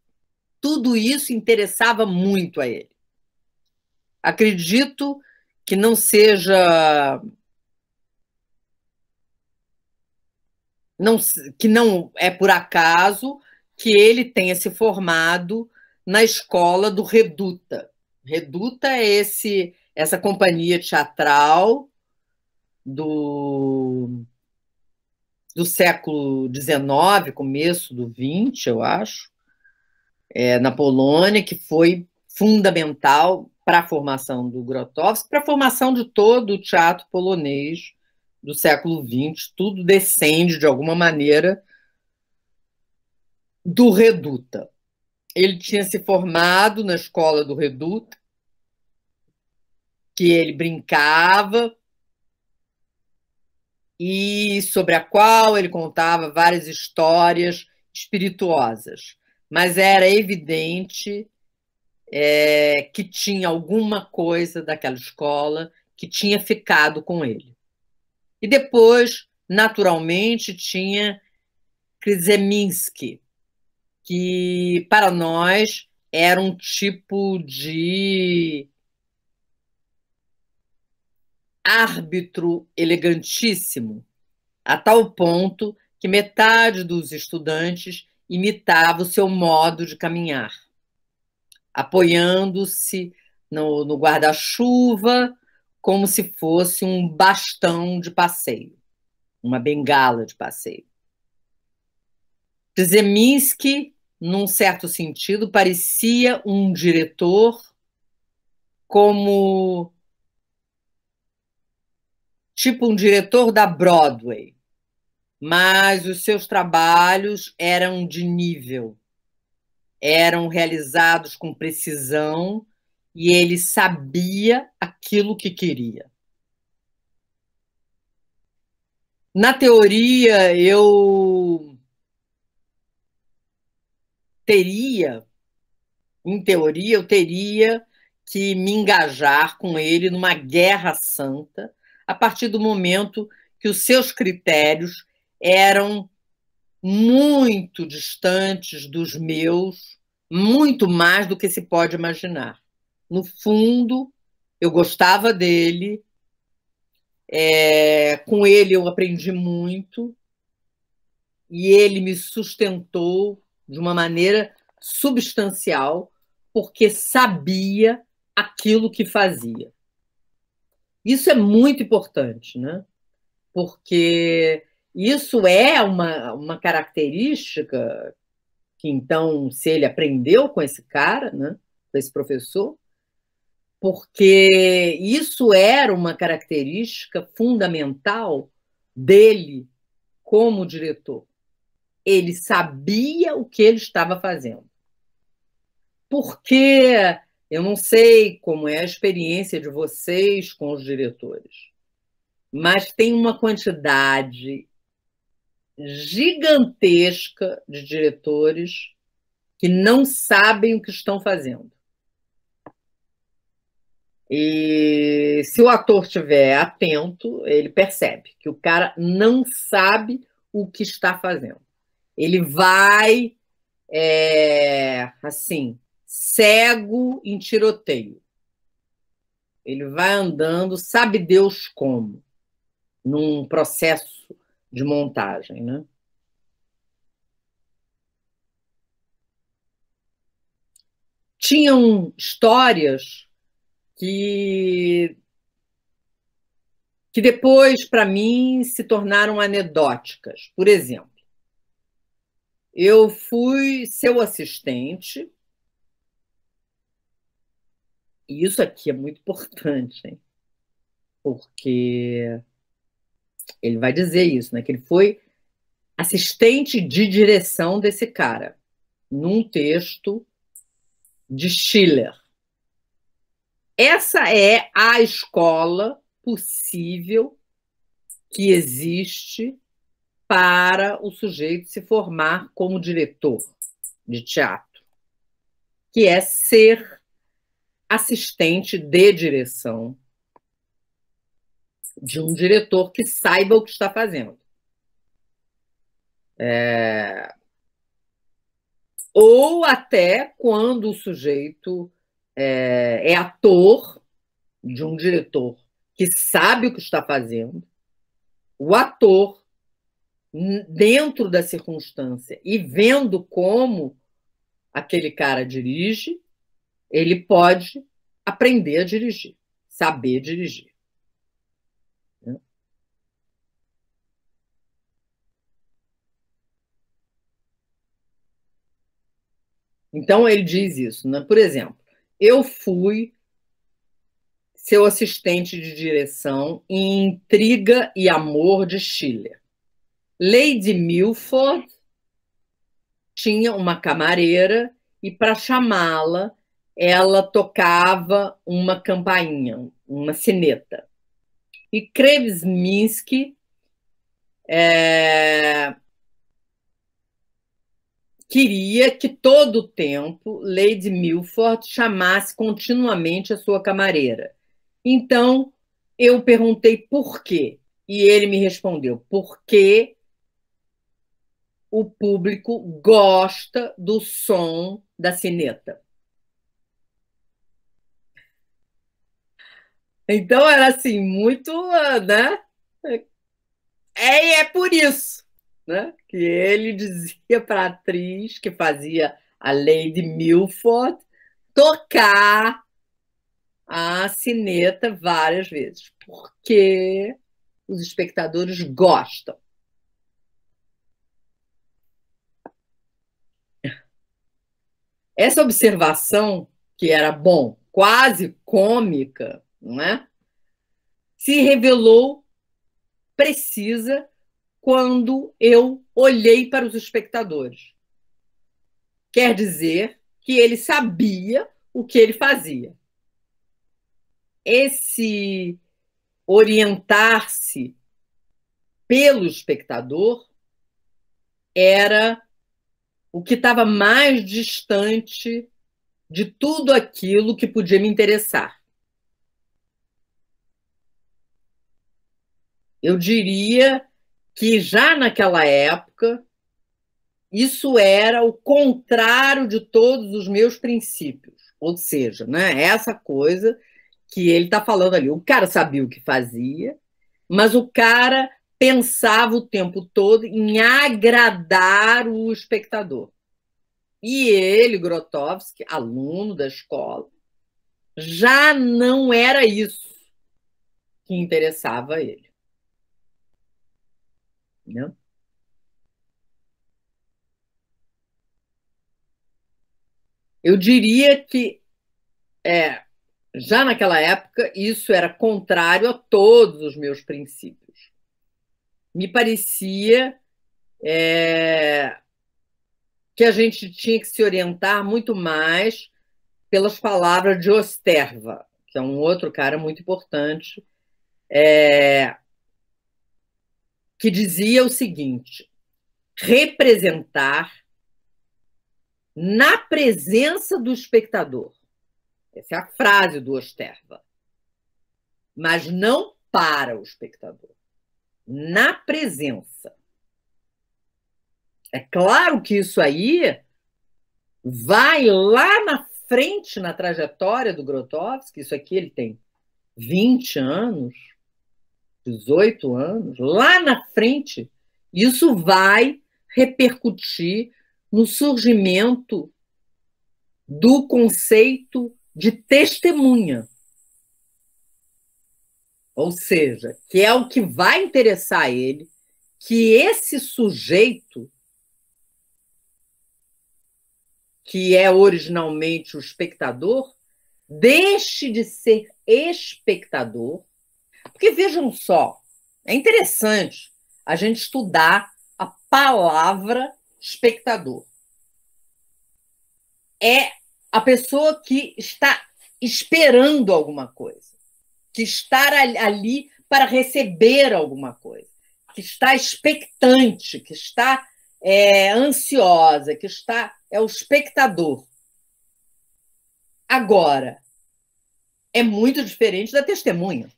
Speaker 1: tudo isso interessava muito a ele. Acredito que não seja... que não é por acaso que ele tenha se formado na escola do Reduta. Reduta é essa companhia teatral do século XIX, começo do XX, eu acho, na Polônia, que foi fundamental para a formação do Grotowski, para a formação de todo o teatro polonês do século XX. Tudo descende, de alguma maneira, do Reduta. Ele tinha se formado na escola do Reduta, que ele brincava e sobre a qual ele contava várias histórias espirituosas. Mas era evidente que tinha alguma coisa daquela escola que tinha ficado com ele. E depois, naturalmente, tinha Krzeminski, que para nós era um tipo de árbitro elegantíssimo, a tal ponto que metade dos estudantes imitava o seu modo de caminhar, apoiando-se no guarda-chuva como se fosse um bastão de passeio, uma bengala de passeio. Przemyśl, num certo sentido, parecia um diretor como tipo um diretor da Broadway, mas os seus trabalhos eram de nível, eram realizados com precisão e ele sabia aquilo que queria. Na teoria, eu teria em teoria, eu teria que me engajar com ele numa guerra santa a partir do momento que os seus critérios eram muito distantes dos meus, muito mais do que se pode imaginar. No fundo, eu gostava dele, com ele eu aprendi muito, e ele me sustentou de uma maneira substancial, porque sabia aquilo que fazia. Isso é muito importante, né? Porque isso é uma característica que, então, se ele aprendeu com esse cara, né, com esse professor, porque isso era uma característica fundamental dele como diretor. Ele sabia o que ele estava fazendo. Porque eu não sei como é a experiência de vocês com os diretores, mas tem uma quantidade gigantesca de diretores que não sabem o que estão fazendo. E se o ator estiver atento, ele percebe que o cara não sabe o que está fazendo. Ele vai, assim, cego em tiroteio. Ele vai andando, sabe Deus como, num processo de montagem, né? Tinham histórias que depois, para mim, se tornaram anedóticas. Por exemplo, eu fui seu assistente, e isso aqui é muito importante, hein? Porque ele vai dizer isso, né? Que ele foi assistente de direção desse cara, num texto de Schiller. Essa é a escola possível que existe para o sujeito se formar como diretor de teatro, que é ser assistente de direção de um diretor que saiba o que está fazendo. Ou até quando o sujeito é ator de um diretor que sabe o que está fazendo, o ator, dentro da circunstância e vendo como aquele cara dirige, ele pode aprender a dirigir, saber dirigir. Então, ele diz isso, né? Por exemplo, eu fui seu assistente de direção em Intriga e Amor de Schiller. Lady Milford tinha uma camareira e, para chamá-la, ela tocava uma campainha, uma sineta. E Krevsminski queria que todo o tempo Lady Milford chamasse continuamente a sua camareira. Então, eu perguntei por quê. E ele me respondeu, porque o público gosta do som da sineta. Então, era assim, muito, né? É por isso, né, que ele dizia para a atriz que fazia a Lady Milford tocar a sineta várias vezes, porque os espectadores gostam. Essa observação, que era, bom, quase cômica, não é? Se revelou precisa quando eu olhei para os espectadores. Quer dizer que ele sabia o que ele fazia. Esse orientar-se pelo espectador era o que estava mais distante de tudo aquilo que podia me interessar. Eu diria que já naquela época isso era o contrário de todos os meus princípios. Ou seja, né, essa coisa que ele está falando ali. O cara sabia o que fazia, mas o cara pensava o tempo todo em agradar o espectador. E ele, Grotowski, aluno da escola, já não era isso que interessava ele. Né? Eu diria que já naquela época isso era contrário a todos os meus princípios. Me parecia que a gente tinha que se orientar muito mais pelas palavras de Osterva, que é um outro cara muito importante, que dizia o seguinte: representar na presença do espectador. Essa é a frase do Osterva. Mas não para o espectador. Na presença. É claro que isso aí vai lá na frente na trajetória do Grotowski. Isso aqui ele tem 20 anos, 18 anos. Lá na frente, isso vai repercutir no surgimento do conceito de testemunha. Ou seja, que é o que vai interessar ele, que esse sujeito, que é originalmente o espectador, deixe de ser espectador. Porque vejam só, é interessante a gente estudar a palavra espectador. É a pessoa que está esperando alguma coisa, que está ali para receber alguma coisa, que está expectante, que está ansiosa, que é o espectador. Agora, é muito diferente da testemunha.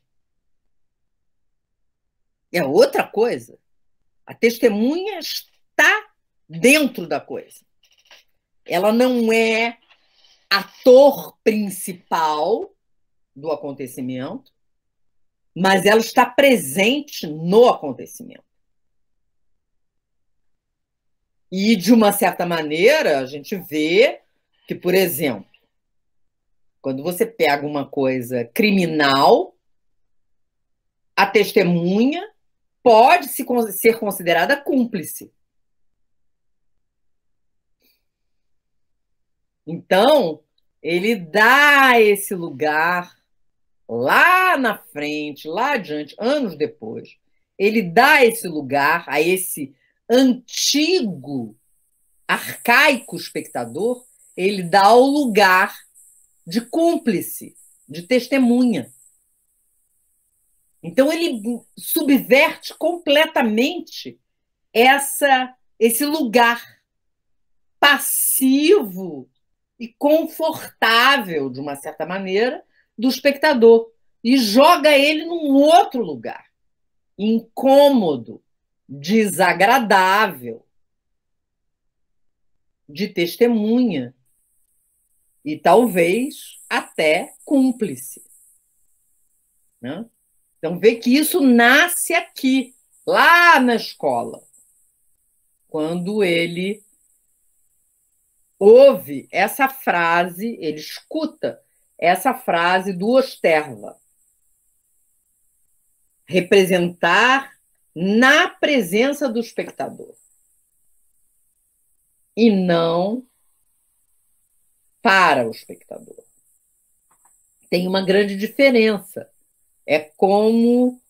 Speaker 1: É outra coisa. A testemunha está dentro da coisa. Ela não é ator principal do acontecimento, mas ela está presente no acontecimento. E, de uma certa maneira, a gente vê que, por exemplo, quando você pega uma coisa criminal, a testemunha pode ser considerada cúmplice. Então, ele dá esse lugar lá na frente, lá adiante, anos depois, ele dá esse lugar a esse antigo, arcaico espectador, ele dá o lugar de cúmplice, de testemunha. Então, ele subverte completamente esse lugar passivo e confortável, de uma certa maneira, do espectador e joga ele num outro lugar, incômodo, desagradável, de testemunha e talvez até cúmplice. Né? Então, vê que isso nasce aqui, lá na escola, quando ele ouve essa frase, ele escuta essa frase do Osterva. Representar na presença do espectador. E não para o espectador. Tem uma grande diferença. É como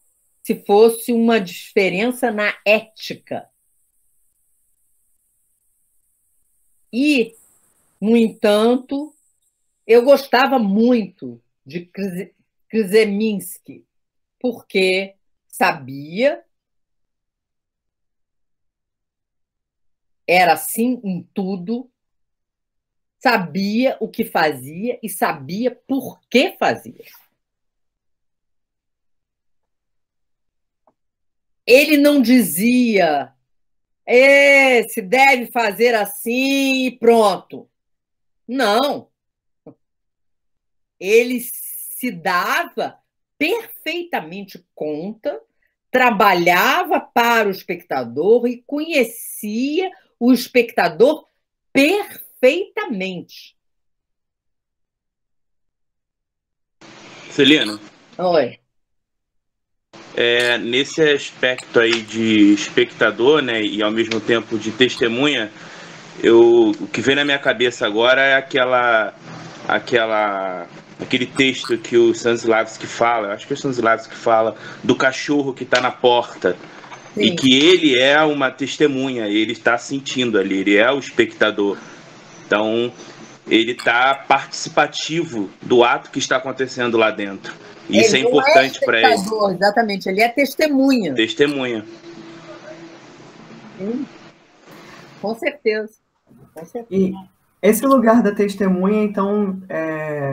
Speaker 1: se fosse uma diferença na ética. E, no entanto, eu gostava muito de Krzeminski, porque sabia, era assim em tudo, sabia o que fazia e sabia por que fazia. Ele não dizia, se deve fazer assim e pronto. Não. Ele se dava perfeitamente conta, trabalhava para o espectador e conhecia o espectador perfeitamente.
Speaker 5: Celina,
Speaker 1: Oi.
Speaker 5: nesse aspecto aí de espectador, né, e ao mesmo tempo de testemunha, o que vem na minha cabeça agora é aquele texto que o Stanislavski fala, acho que é o Stanislavski que fala, do cachorro que está na porta. Sim. E que ele é uma testemunha, ele está sentindo ali, ele é o espectador. Então, ele está participativo do ato que está acontecendo lá dentro. E isso é importante para ele.
Speaker 1: Exatamente, ele é testemunha.
Speaker 5: Testemunha.
Speaker 1: Sim. Com certeza. Com certeza.
Speaker 2: E esse lugar da testemunha, então,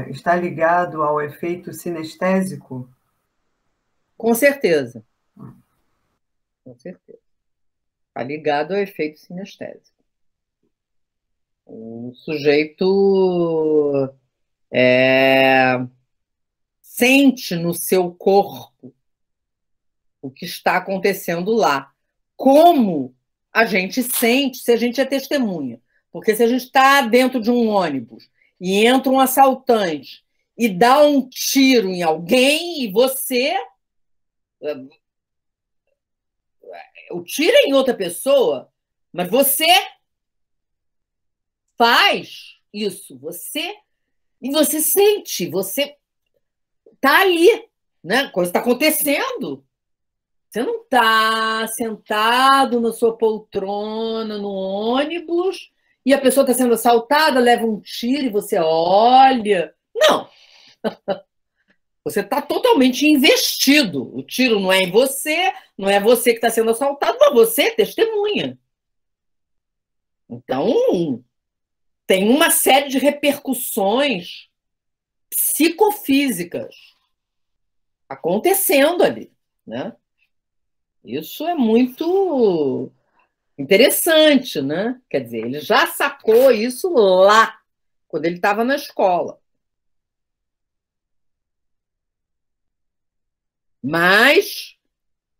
Speaker 2: está ligado ao efeito sinestésico?
Speaker 1: Com certeza. Com certeza. Está ligado ao efeito sinestésico. O sujeito sente no seu corpo o que está acontecendo lá. Como a gente sente se a gente é testemunha. Porque se a gente está dentro de um ônibus e entra um assaltante e dá um tiro em alguém e você... O tiro é em outra pessoa, mas você faz isso. E você sente, você está ali, né? A coisa está acontecendo. Você não está sentado na sua poltrona, no ônibus, e a pessoa está sendo assaltada, leva um tiro e você olha. Não. Você está totalmente investido. O tiro não é em você, não é você que está sendo assaltado, mas você é testemunha. Então, tem uma série de repercussões psicofísicas acontecendo ali, né? Isso é muito interessante, né? Quer dizer, ele já sacou isso lá, quando ele estava na escola. Mas,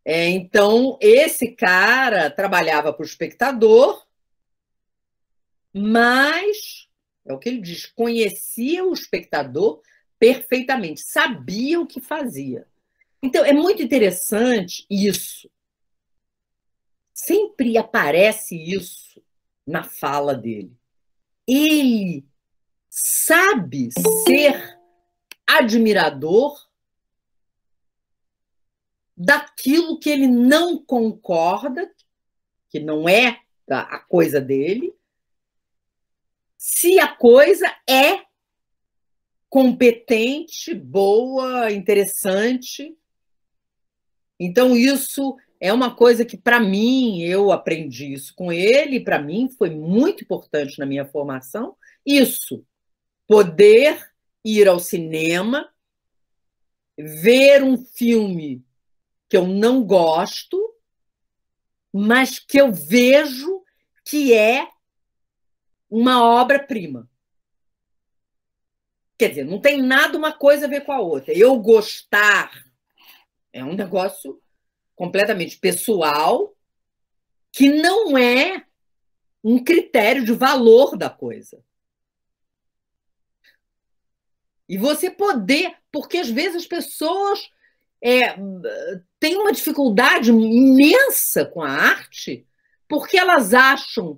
Speaker 1: então, esse cara trabalhava para o espectador, mas, é o que ele diz, conhecia o espectador perfeitamente, sabia o que fazia. Então, é muito interessante isso. Sempre aparece isso na fala dele. Ele sabe ser admirador daquilo que ele não concorda, que não é a coisa dele, se a coisa é competente, boa, interessante. Então, isso é uma coisa que, para mim, eu aprendi isso com ele, e para mim foi muito importante na minha formação, isso, poder ir ao cinema, ver um filme que eu não gosto, mas que eu vejo que é uma obra-prima. Quer dizer, não tem nada uma coisa a ver com a outra. Eu gostar é um negócio completamente pessoal que não é um critério de valor da coisa. E você poder... Porque, às vezes, as pessoas têm uma dificuldade imensa com a arte porque elas acham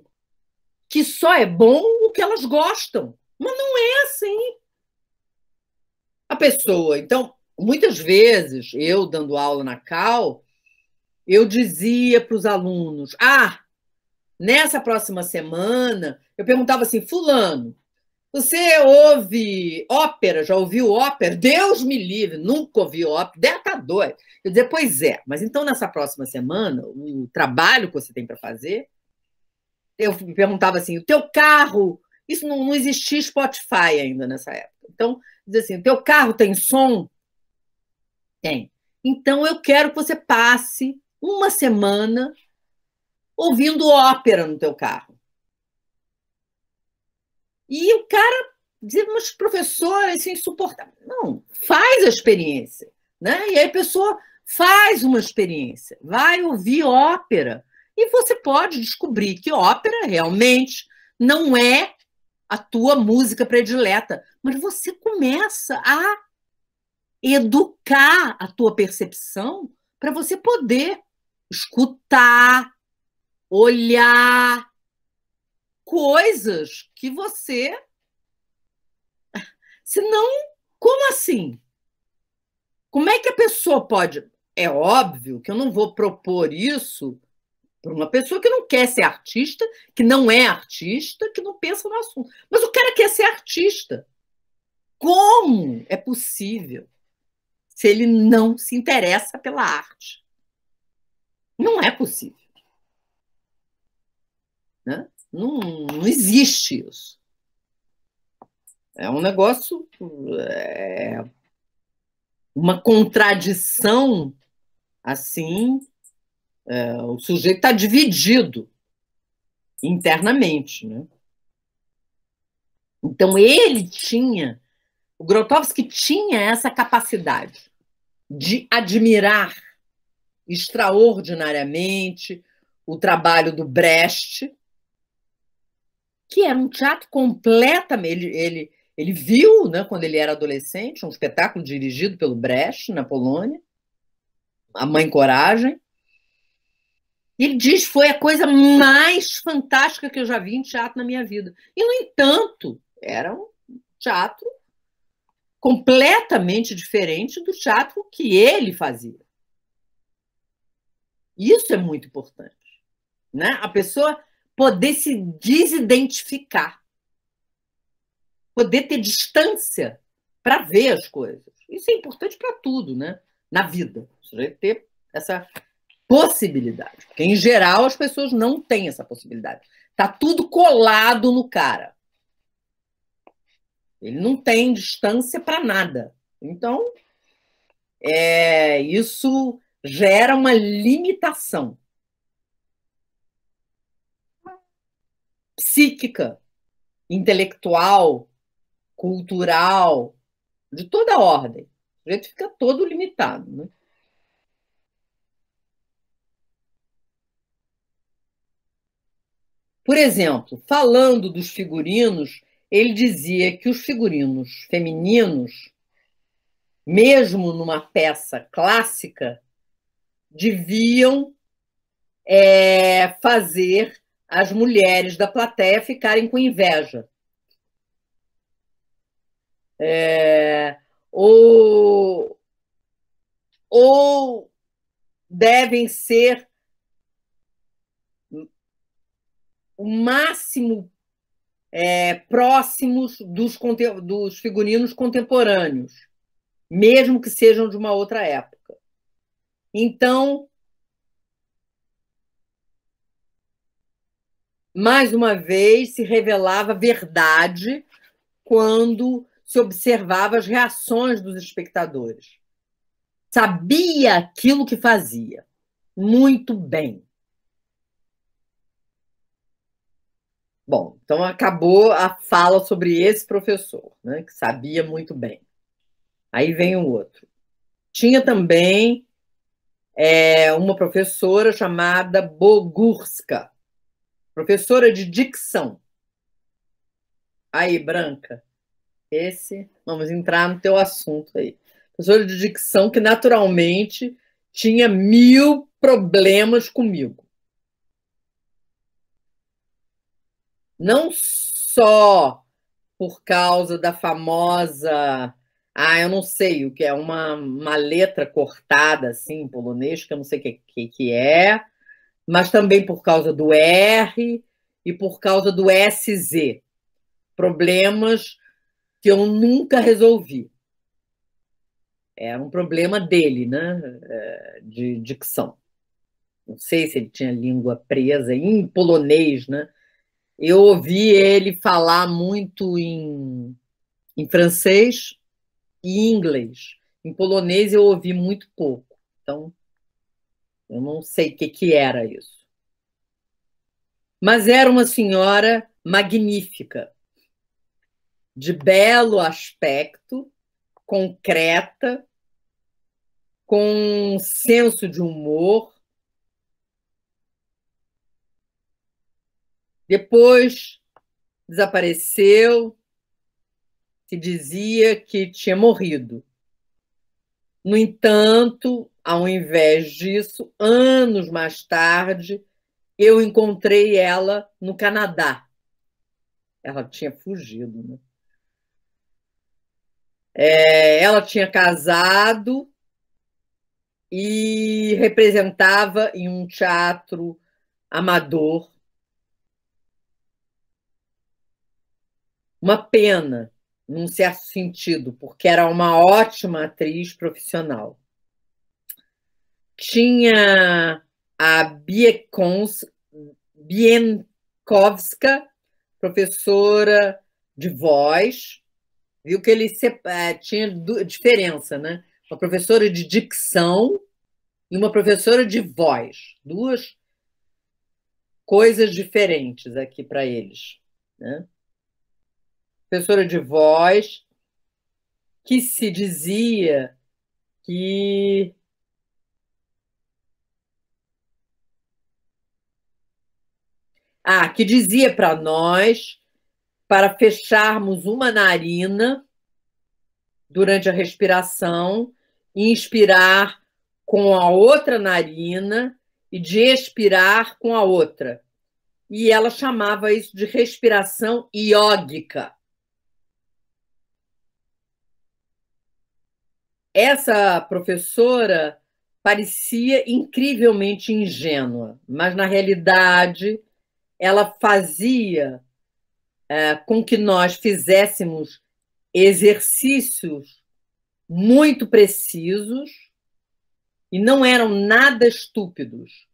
Speaker 1: que só é bom o que elas gostam. Mas não é assim. A pessoa... Então, muitas vezes, eu dando aula na Cal, eu dizia para os alunos, nessa próxima semana, eu perguntava assim, fulano, você ouve ópera? Já ouviu ópera? Deus me livre, nunca ouvi ópera, deve estar doido. Eu dizia, pois é, mas então nessa próxima semana, o trabalho que você tem para fazer, eu perguntava assim, o teu carro Isso não existia Spotify ainda nessa época. Então, diz assim, teu carro tem som? Tem. Então, eu quero que você passe uma semana ouvindo ópera no teu carro. E o cara dizia, mas professor, isso é insuportável. Não, faz a experiência. Né? E aí a pessoa faz uma experiência, vai ouvir ópera, e você pode descobrir que ópera realmente não é a tua música predileta, mas você começa a educar a tua percepção para você poder escutar, olhar coisas que você... Senão, como assim? Como é que a pessoa pode... É óbvio que eu não vou propor isso para uma pessoa que não quer ser artista, que não é artista, que não pensa no assunto. Mas o cara quer ser artista. Como é possível se ele não se interessa pela arte? Não é possível. Né? Não existe isso. É um negócio... uma contradição assim... o sujeito está dividido internamente. Né? Então, ele tinha... O Grotowski tinha essa capacidade de admirar extraordinariamente o trabalho do Brecht, que era um teatro completamente... Ele viu, né, quando ele era adolescente, um espetáculo dirigido pelo Brecht, na Polônia, A Mãe Coragem. E ele diz que foi a coisa mais fantástica que eu já vi em teatro na minha vida. E, no entanto, era um teatro completamente diferente do teatro que ele fazia. Isso é muito importante. Né? A pessoa poder se desidentificar, poder ter distância para ver as coisas. Isso é importante para tudo, né? Na vida. Você ter essa possibilidade. Porque, em geral, as pessoas não têm essa possibilidade. Está tudo colado no cara. Ele não tem distância para nada. Então, isso gera uma limitação psíquica, intelectual, cultural, de toda ordem. O jeito fica todo limitado. Né? Por exemplo, falando dos figurinos, ele dizia que os figurinos femininos, mesmo numa peça clássica, deviam fazer as mulheres da plateia ficarem com inveja. Ou devem ser o máximo próximos dos figurinos contemporâneos, mesmo que sejam de uma outra época. Então, mais uma vez, se revelava verdade quando se observava as reações dos espectadores. Sabia aquilo que fazia muito bem. Bom, então acabou a fala sobre esse professor, né, que sabia muito bem. Aí vem o outro. Tinha também uma professora chamada Bogurska, professora de dicção. Aí, Branca, vamos entrar no teu assunto aí. Professora de dicção que, naturalmente, tinha 1000 problemas comigo. Não só por causa da famosa... eu não sei o que é, uma letra cortada, assim, em polonês, que eu não sei o que é, mas também por causa do R e por causa do SZ. Problemas que eu nunca resolvi. Era um problema dele, né? De dicção. Não sei se ele tinha língua presa em polonês, né? Eu ouvi ele falar muito em francês e em inglês. Em polonês eu ouvi muito pouco. Então, eu não sei o que era isso. Mas era uma senhora magnífica, de belo aspecto, concreta, com senso de humor. Depois desapareceu, se dizia que tinha morrido. No entanto, ao invés disso, anos mais tarde, eu encontrei ela no Canadá. Ela tinha fugido, né? Ela tinha casado e representava em um teatro amador. Uma pena, num certo sentido, porque era uma ótima atriz profissional. Tinha a Bienkowska, professora de voz, viu que ele tinha diferença, né? Uma professora de dicção e uma professora de voz. Duas coisas diferentes aqui para eles, né? Professora de voz, que se dizia que que dizia para nós para fecharmos uma narina durante a respiração, inspirar com a outra narina e de expirar com a outra. E ela chamava isso de respiração iógica. Essa professora parecia incrivelmente ingênua, mas, na realidade, ela fazia com que nós fizéssemos exercícios muito precisos e não eram nada estúpidos.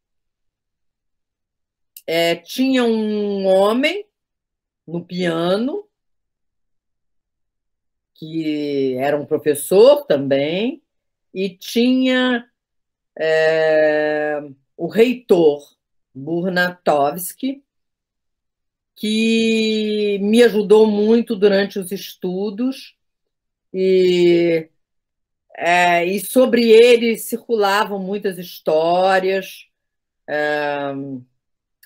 Speaker 1: Tinha um homem no piano, que era um professor também, e tinha o reitor, Burnatovsky, que me ajudou muito durante os estudos, e sobre ele circulavam muitas histórias,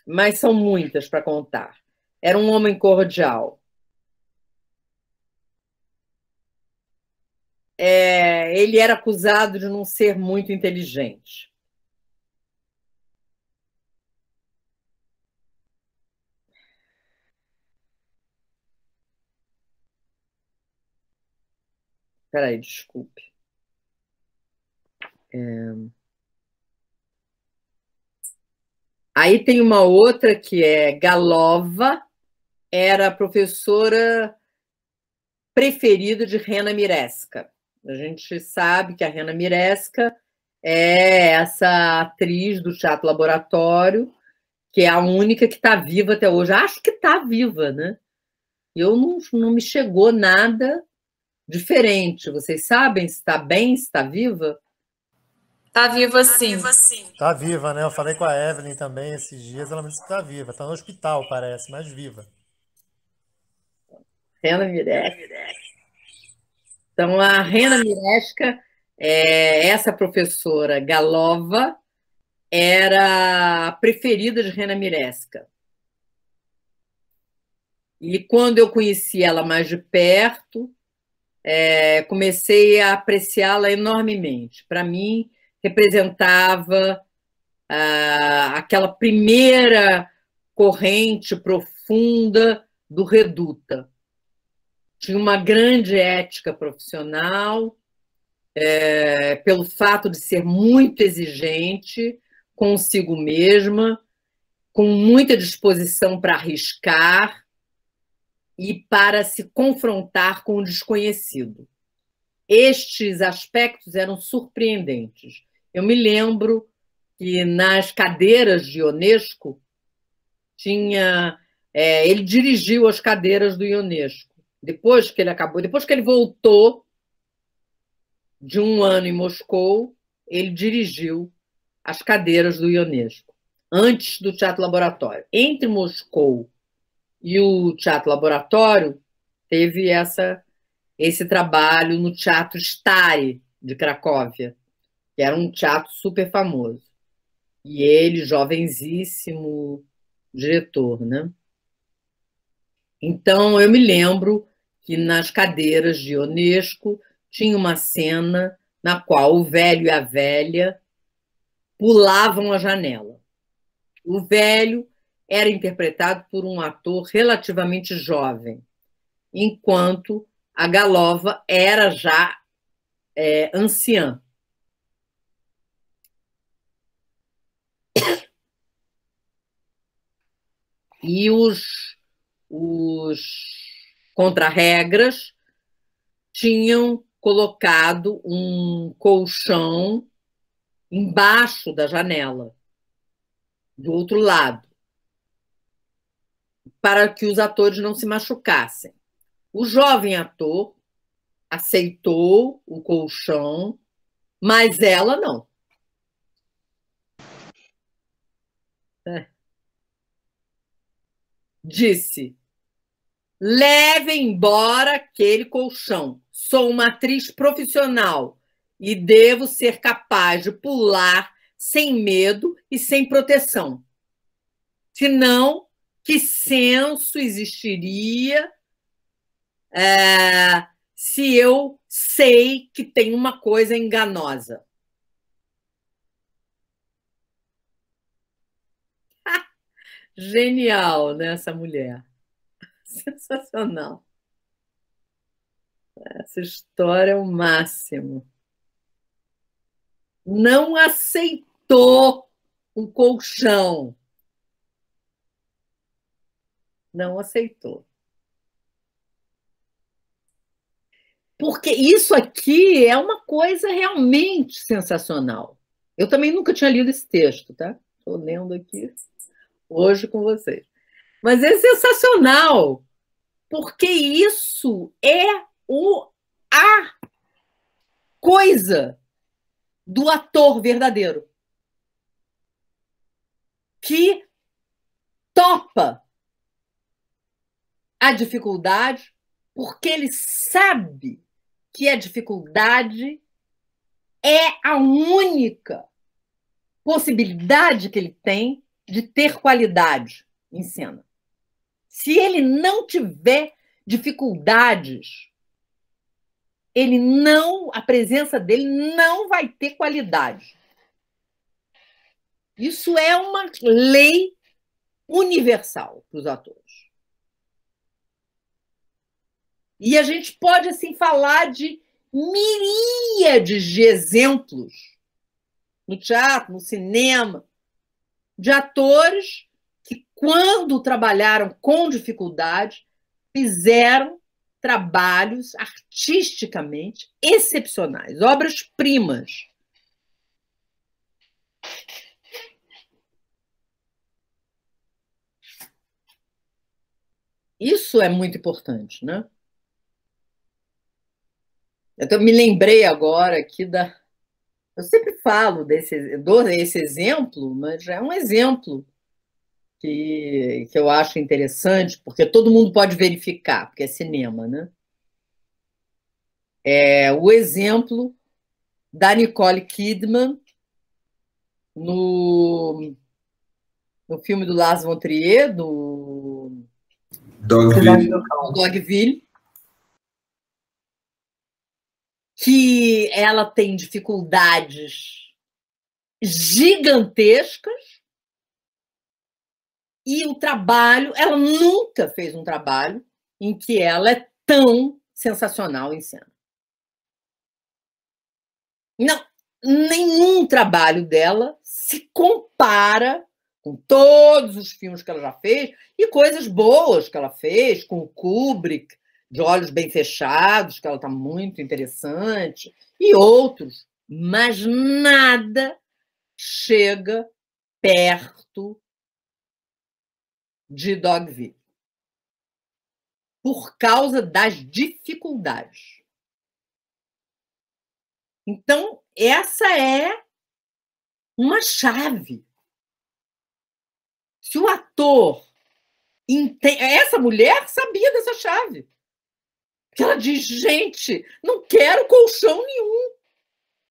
Speaker 1: mas são muitas para contar. Era um homem cordial. Ele era acusado de não ser muito inteligente. Espera aí, desculpe. Aí tem uma outra que é Galova, era a professora preferida de Rena Miresca. A gente sabe que a Rena Miresca é essa atriz do Teatro Laboratório, que é a única que está viva até hoje. Acho que está viva, né? Eu não me chegou nada diferente. Vocês sabem se está bem, se está viva?
Speaker 6: Está viva, sim.
Speaker 4: Está viva, né? Eu falei com a Evelyn também esses dias, ela me disse que está viva. Está no hospital, parece, mas viva.
Speaker 1: Rena Miresca. Então, a Rena Miresca, essa professora Galova, era a preferida de Rena Miresca. E quando eu conheci ela mais de perto, comecei a apreciá-la enormemente. Para mim, representava aquela primeira corrente profunda do Reduta. Tinha uma grande ética profissional, pelo fato de ser muito exigente consigo mesma, com muita disposição para arriscar e para se confrontar com o desconhecido. Estes aspectos eram surpreendentes. Eu me lembro que nas cadeiras de Ionesco tinha Ele dirigiu as cadeiras do Ionesco. Depois que ele voltou de um ano em Moscou, ele dirigiu as cadeiras do Ionesco, antes do Teatro Laboratório. Entre Moscou e o Teatro Laboratório, teve esse trabalho no Teatro Stary, de Cracóvia, que era um teatro super famoso. E ele, jovenzíssimo diretor, né? Então, eu me lembro que nas cadeiras de Ionesco tinha uma cena na qual o velho e a velha pulavam a janela. O velho era interpretado por um ator relativamente jovem, enquanto a Galova era já anciã. E os contra-regras tinham colocado um colchão embaixo da janela, do outro lado, para que os atores não se machucassem. O jovem ator aceitou o colchão, mas ela não. Disse: leve embora aquele colchão. Sou uma atriz profissional e devo ser capaz de pular sem medo e sem proteção. Senão, que senso existiria se eu sei que tem uma coisa enganosa? Genial, né, essa mulher. Sensacional. Essa história é o máximo. Não aceitou o colchão. Não aceitou. Porque isso aqui é uma coisa realmente sensacional. Eu também nunca tinha lido esse texto, tá? Estou lendo aqui hoje com vocês. Mas é sensacional, porque isso é a coisa do ator verdadeiro, que topa a dificuldade, porque ele sabe que a dificuldade é a única possibilidade que ele tem de ter qualidade em cena. Se ele não tiver dificuldades, a presença dele não vai ter qualidade. Isso é uma lei universal para os atores. E a gente pode assim falar de miríades de exemplos no teatro, no cinema, de atores que, quando trabalharam com dificuldade, fizeram trabalhos artisticamente excepcionais, obras-primas. Isso é muito importante, né? Eu me lembrei agora aqui eu sempre falo dou esse exemplo, mas é um exemplo que eu acho interessante, porque todo mundo pode verificar, porque é cinema, né? É o exemplo da Nicole Kidman no filme do Lars von Trier, do Dogville, que ela tem dificuldades gigantescas e ela nunca fez um trabalho em que ela é tão sensacional em cena. Não, nenhum trabalho dela se compara com todos os filmes que ela já fez e coisas boas que ela fez, com o Kubrick, De Olhos Bem Fechados, que ela está muito interessante, e outros, mas nada chega perto de Dogville. por causa das dificuldades. Então, essa é uma chave. Se o ator essa mulher sabia dessa chave. Ela diz, gente, não quero colchão nenhum.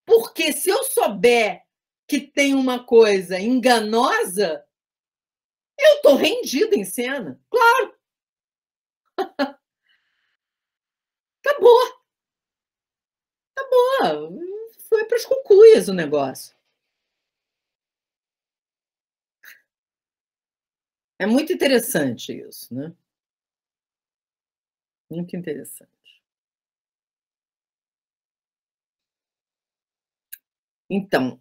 Speaker 1: Porque se eu souber que tem uma coisa enganosa, eu estou rendida em cena. Claro. Acabou. Foi para as cucuias o negócio. É muito interessante isso, né? Muito interessante. Então,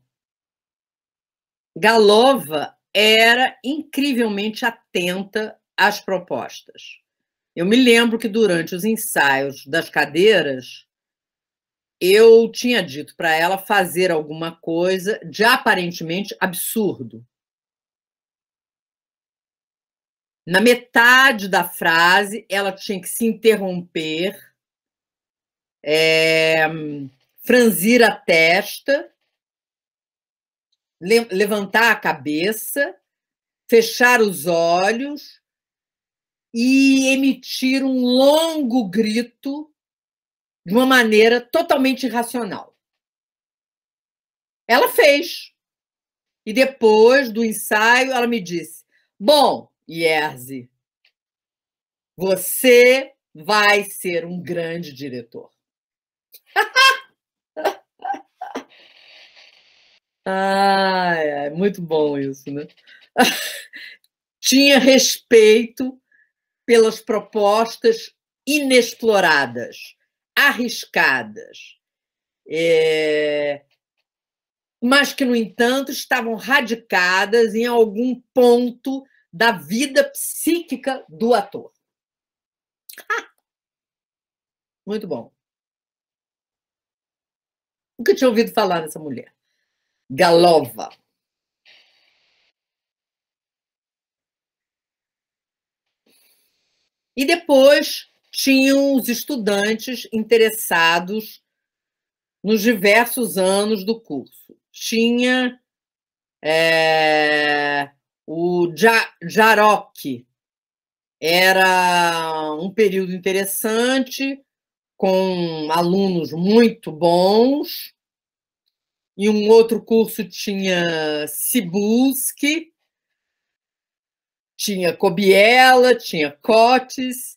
Speaker 1: Galova era incrivelmente atenta às propostas. Eu me lembro que durante os ensaios das cadeiras, eu tinha dito para ela fazer alguma coisa de aparentemente absurdo. Na metade da frase, ela tinha que se interromper, franzir a testa, levantar a cabeça, fechar os olhos e emitir um longo grito de uma maneira totalmente irracional. Ela fez. E depois do ensaio, ela me disse, bom, Jerzy, você vai ser um grande diretor. Muito bom isso, né? Tinha respeito pelas propostas inexploradas, arriscadas, mas que, no entanto, estavam radicadas em algum ponto da vida psíquica do ator. Muito bom. Nunca tinha ouvido falar dessa mulher. Galova. E depois tinham os estudantes interessados nos diversos anos do curso. Tinha o Jarok. Era um período interessante, com alunos muito bons. E um outro curso tinha Cibulski, tinha Kobiela, tinha Cotes.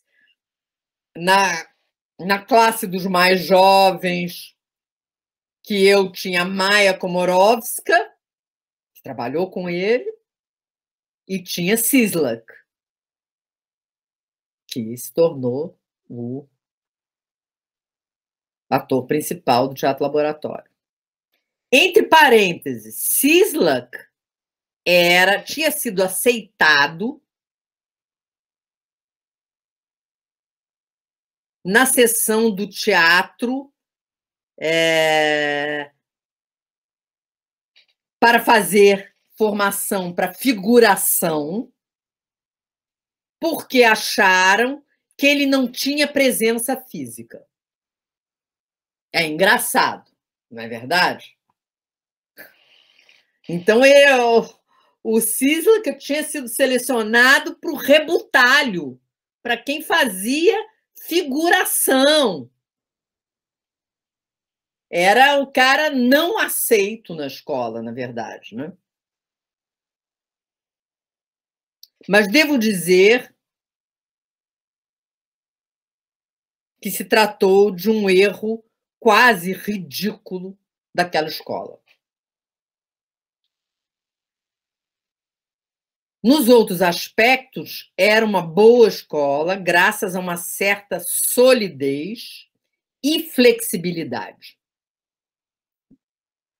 Speaker 1: Na classe dos mais jovens, que eu tinha Maia Komorowska, que trabalhou com ele, e tinha Sislak, que se tornou o ator principal do Teatro Laboratório. Entre parênteses, Sislak tinha sido aceitado na sessão do teatro para fazer formação para figuração, porque acharam que ele não tinha presença física. É engraçado, não é verdade? Então, o Sislak tinha sido selecionado para o rebutalho, para quem fazia figuração. Era o cara não aceito na escola, na verdade, né? Mas devo dizer que se tratou de um erro quase ridículo daquela escola. Nos outros aspectos, era uma boa escola, graças a uma certa solidez e flexibilidade.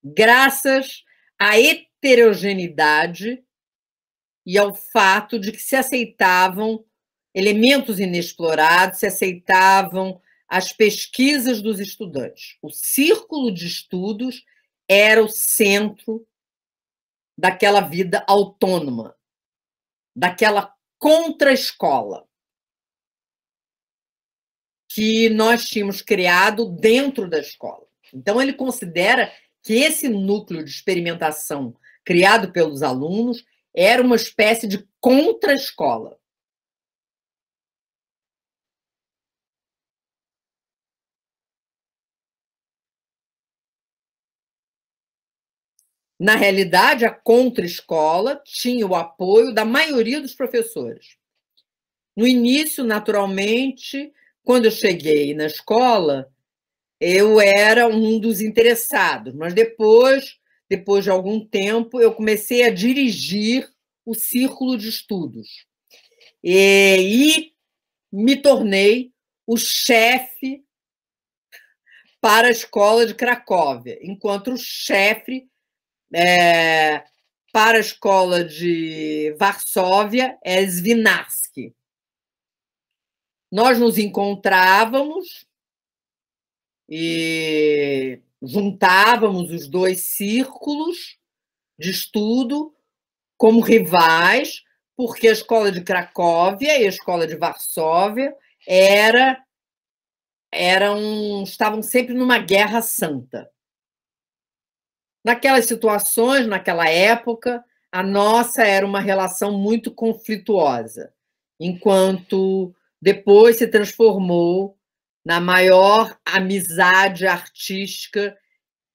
Speaker 1: Graças à heterogeneidade e ao fato de que se aceitavam elementos inexplorados, se aceitavam as pesquisas dos estudantes. O círculo de estudos era o centro daquela vida autônoma, daquela contra-escola. que nós tínhamos criado dentro da escola. Então, ele considera que esse núcleo de experimentação criado pelos alunos era uma espécie de contra-escola. Na realidade, a contra-escola tinha o apoio da maioria dos professores. No início, naturalmente, quando eu cheguei na escola, eu era um dos interessados, mas depois de algum tempo, eu comecei a dirigir o círculo de estudos. E me tornei o chefe para a escola de Cracóvia, enquanto o chefe para a escola de Varsóvia é Svinarski. Nós nos encontrávamos e juntávamos os dois círculos de estudo como rivais, porque a escola de Cracóvia e a escola de Varsóvia estavam sempre numa guerra santa. Naquelas situações, naquela época, a nossa era uma relação muito conflituosa, enquanto depois se transformou na maior amizade artística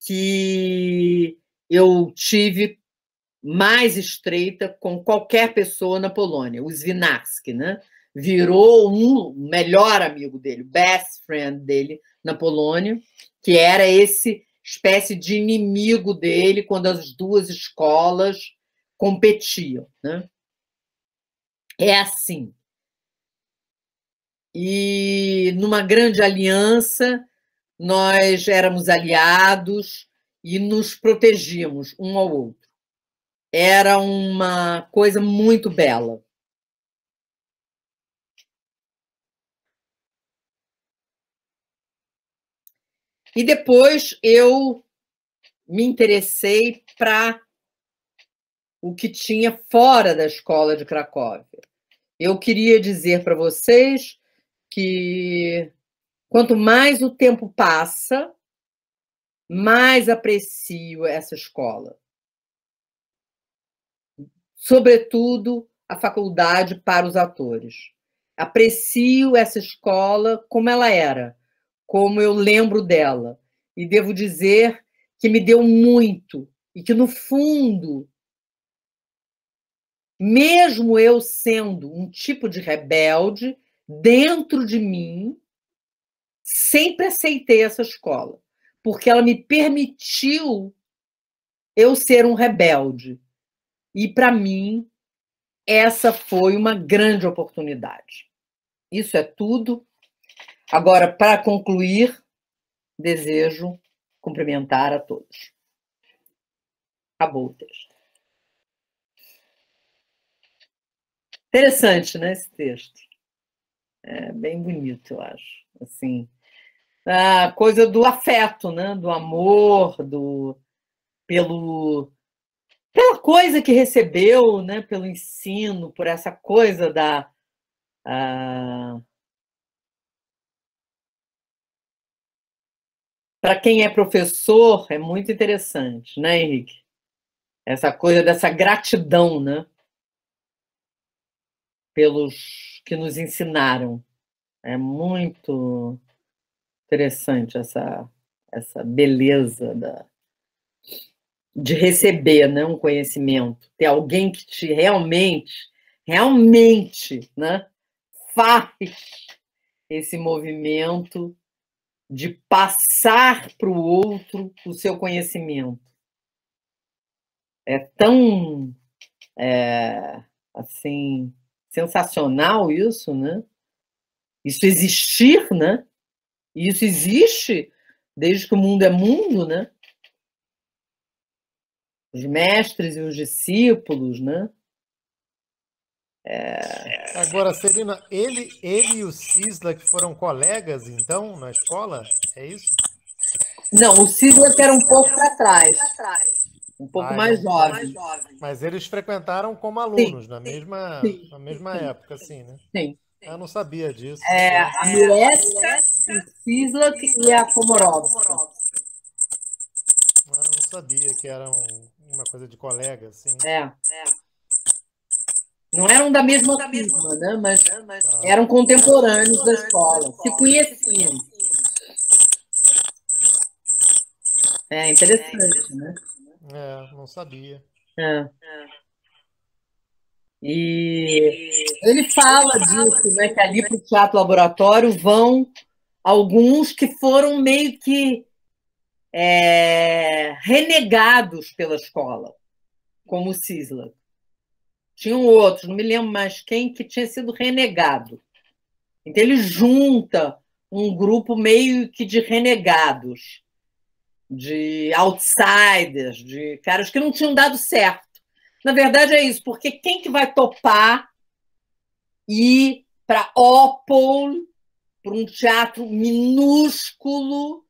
Speaker 1: que eu tive mais estreita com qualquer pessoa na Polônia, o Svinarski, né? Virou um melhor amigo dele, best friend dele na Polônia, que era esse espécie de inimigo dele quando as duas escolas competiam, né? É assim. E numa grande aliança, nós éramos aliados e nos protegíamos um ao outro. Era uma coisa muito bela. E depois eu me interessei para o que tinha fora da escola de Cracóvia. Eu queria dizer para vocês que quanto mais o tempo passa, mais aprecio essa escola. Sobretudo a faculdade para os atores. Aprecio essa escola como ela era, como eu lembro dela. E devo dizer que me deu muito, e que, no fundo, mesmo eu sendo um tipo de rebelde, dentro de mim, sempre aceitei essa escola, porque ela me permitiu eu ser um rebelde. E, para mim, essa foi uma grande oportunidade. Isso é tudo. Agora, para concluir, desejo cumprimentar a todos. Acabou o texto. Interessante, né, esse texto. É bem bonito, eu acho. Assim, a coisa do afeto, né, do amor, pela coisa que recebeu, né, pelo ensino, por essa coisa da para quem é professor, é muito interessante, né, Henrique? Essa coisa dessa gratidão, né? Pelos que nos ensinaram. É muito interessante essa beleza de receber, né, um conhecimento. Ter alguém que te realmente, né, faz esse movimento de passar para o outro o seu conhecimento. É tão assim, sensacional isso, né? Isso existir, né? Isso existe desde que o mundo é mundo, né? Os mestres e os discípulos, né?
Speaker 4: Agora, Celina, ele e o Cisla que foram colegas, então, na escola? É isso?
Speaker 1: Não, o Cisla era um pouco para trás. Um pouco mais jovem.
Speaker 4: Mas eles frequentaram como alunos,
Speaker 1: Sim,
Speaker 4: na mesma época, assim, né?
Speaker 1: Sim.
Speaker 4: Eu não sabia disso.
Speaker 1: A Miresca Cislak e a Komorovska.
Speaker 4: Não sabia que era uma coisa de colega, assim.
Speaker 1: Não eram da mesma turma, né? Mas eram contemporâneos da escola, se conheciam. É interessante, né?
Speaker 4: Não sabia.
Speaker 1: E ele fala disso, né? Que ali para o Teatro Laboratório vão alguns que foram meio que renegados pela escola, como o Cislak. Tinham outros, não me lembro mais quem, que tinha sido renegado. Então ele junta um grupo meio que de renegados, de outsiders, de caras que não tinham dado certo. Na verdade é isso, porque quem que vai topar ir para Opol, para um teatro minúsculo,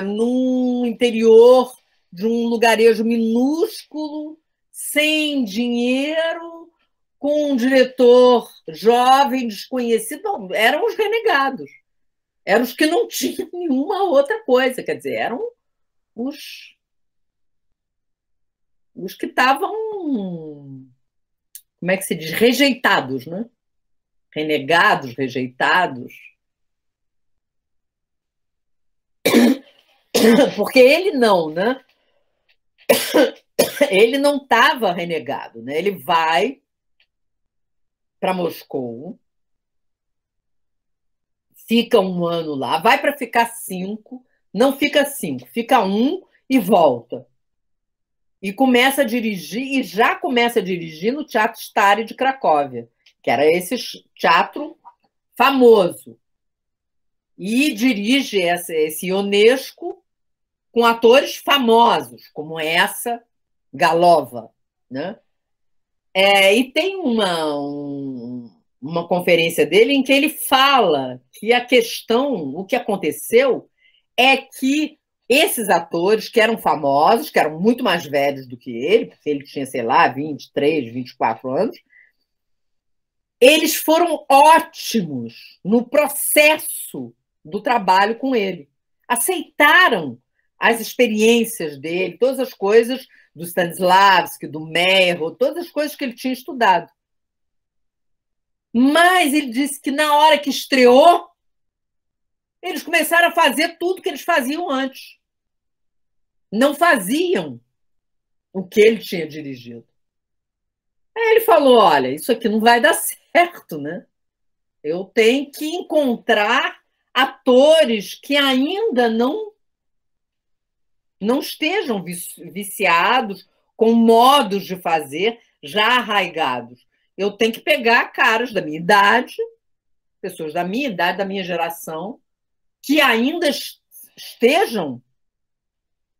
Speaker 1: no interior de um lugarejo minúsculo, sem dinheiro, com um diretor jovem, desconhecido? Não, eram os renegados. Eram os que não tinham nenhuma outra coisa. Quer dizer, eram os que estavam, como é que se diz? Rejeitados, né? Renegados, rejeitados. Porque ele não, né? Ele não estava renegado, né? Ele vai para Moscou, fica um ano lá, vai para ficar 5, não fica 5, fica 1 e volta. E começa a dirigir, e já começa a dirigir no Teatro Stary de Cracóvia, que era esse teatro famoso. E dirige esse Ionesco com atores famosos, como essa Galova, né? E tem uma conferência dele em que ele fala que a questão, o que aconteceu, é que esses atores que eram famosos, que eram muito mais velhos do que ele, porque ele tinha, sei lá, 23, 24 anos, eles foram ótimos no processo do trabalho com ele. Aceitaram as experiências dele, todas as coisas do Stanislavski, do Meyerhold, todas as coisas que ele tinha estudado. Mas ele disse que na hora que estreou, eles começaram a fazer tudo que eles faziam antes. Não faziam o que ele tinha dirigido. Aí ele falou, olha, isso aqui não vai dar certo, né? Eu tenho que encontrar atores que ainda não estejam viciados com modos de fazer já arraigados. Eu tenho que pegar caras da minha idade, pessoas da minha idade, da minha geração, que ainda estejam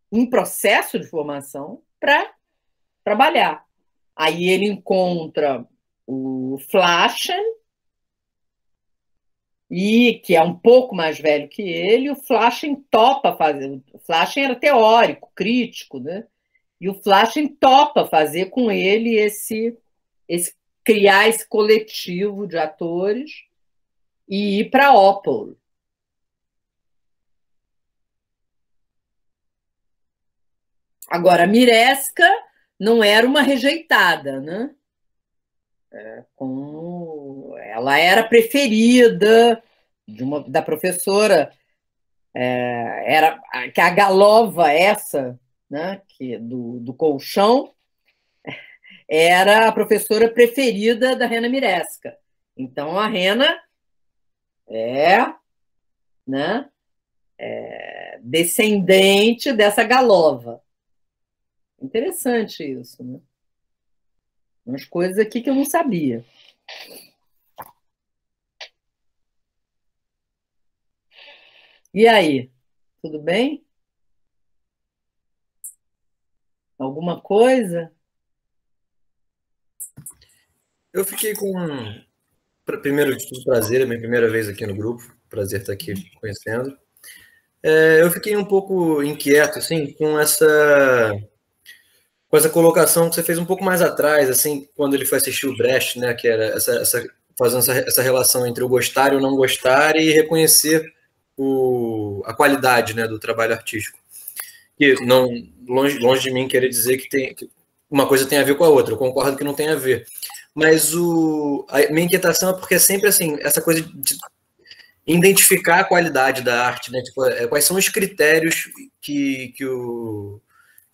Speaker 1: em processo de formação para trabalhar. Aí ele encontra o Flaschen, que é um pouco mais velho que ele, o Flaschen topa fazer. O Flaschen era teórico, crítico, né? E o Flaschen topa fazer com ele criar esse coletivo de atores e ir para Opol. Agora, a Mireska não era uma rejeitada, né? Ela era preferida da professora, era que a Galova, essa, né, do colchão, era a professora preferida da Rena Mireska. Então, a Rena né, descendente dessa Galova. Interessante isso, né? Umas coisas aqui que eu não sabia. E aí? Tudo bem? Alguma coisa?
Speaker 7: Eu fiquei com... Primeiro de tudo, prazer, é minha primeira vez aqui no grupo. Prazer estar aqui conhecendo. Eu fiquei um pouco inquieto, assim, com essa colocação que você fez um pouco mais atrás, assim, quando ele foi assistir o Brecht, né, que era essa fazendo essa relação entre o gostar e o não gostar e reconhecer a qualidade, né, do trabalho artístico. Que não, longe de mim querer dizer que uma coisa tem a ver com a outra, eu concordo que não tem a ver. Mas a minha inquietação é porque é sempre assim, essa coisa de identificar a qualidade da arte, né? Tipo, quais são os critérios que o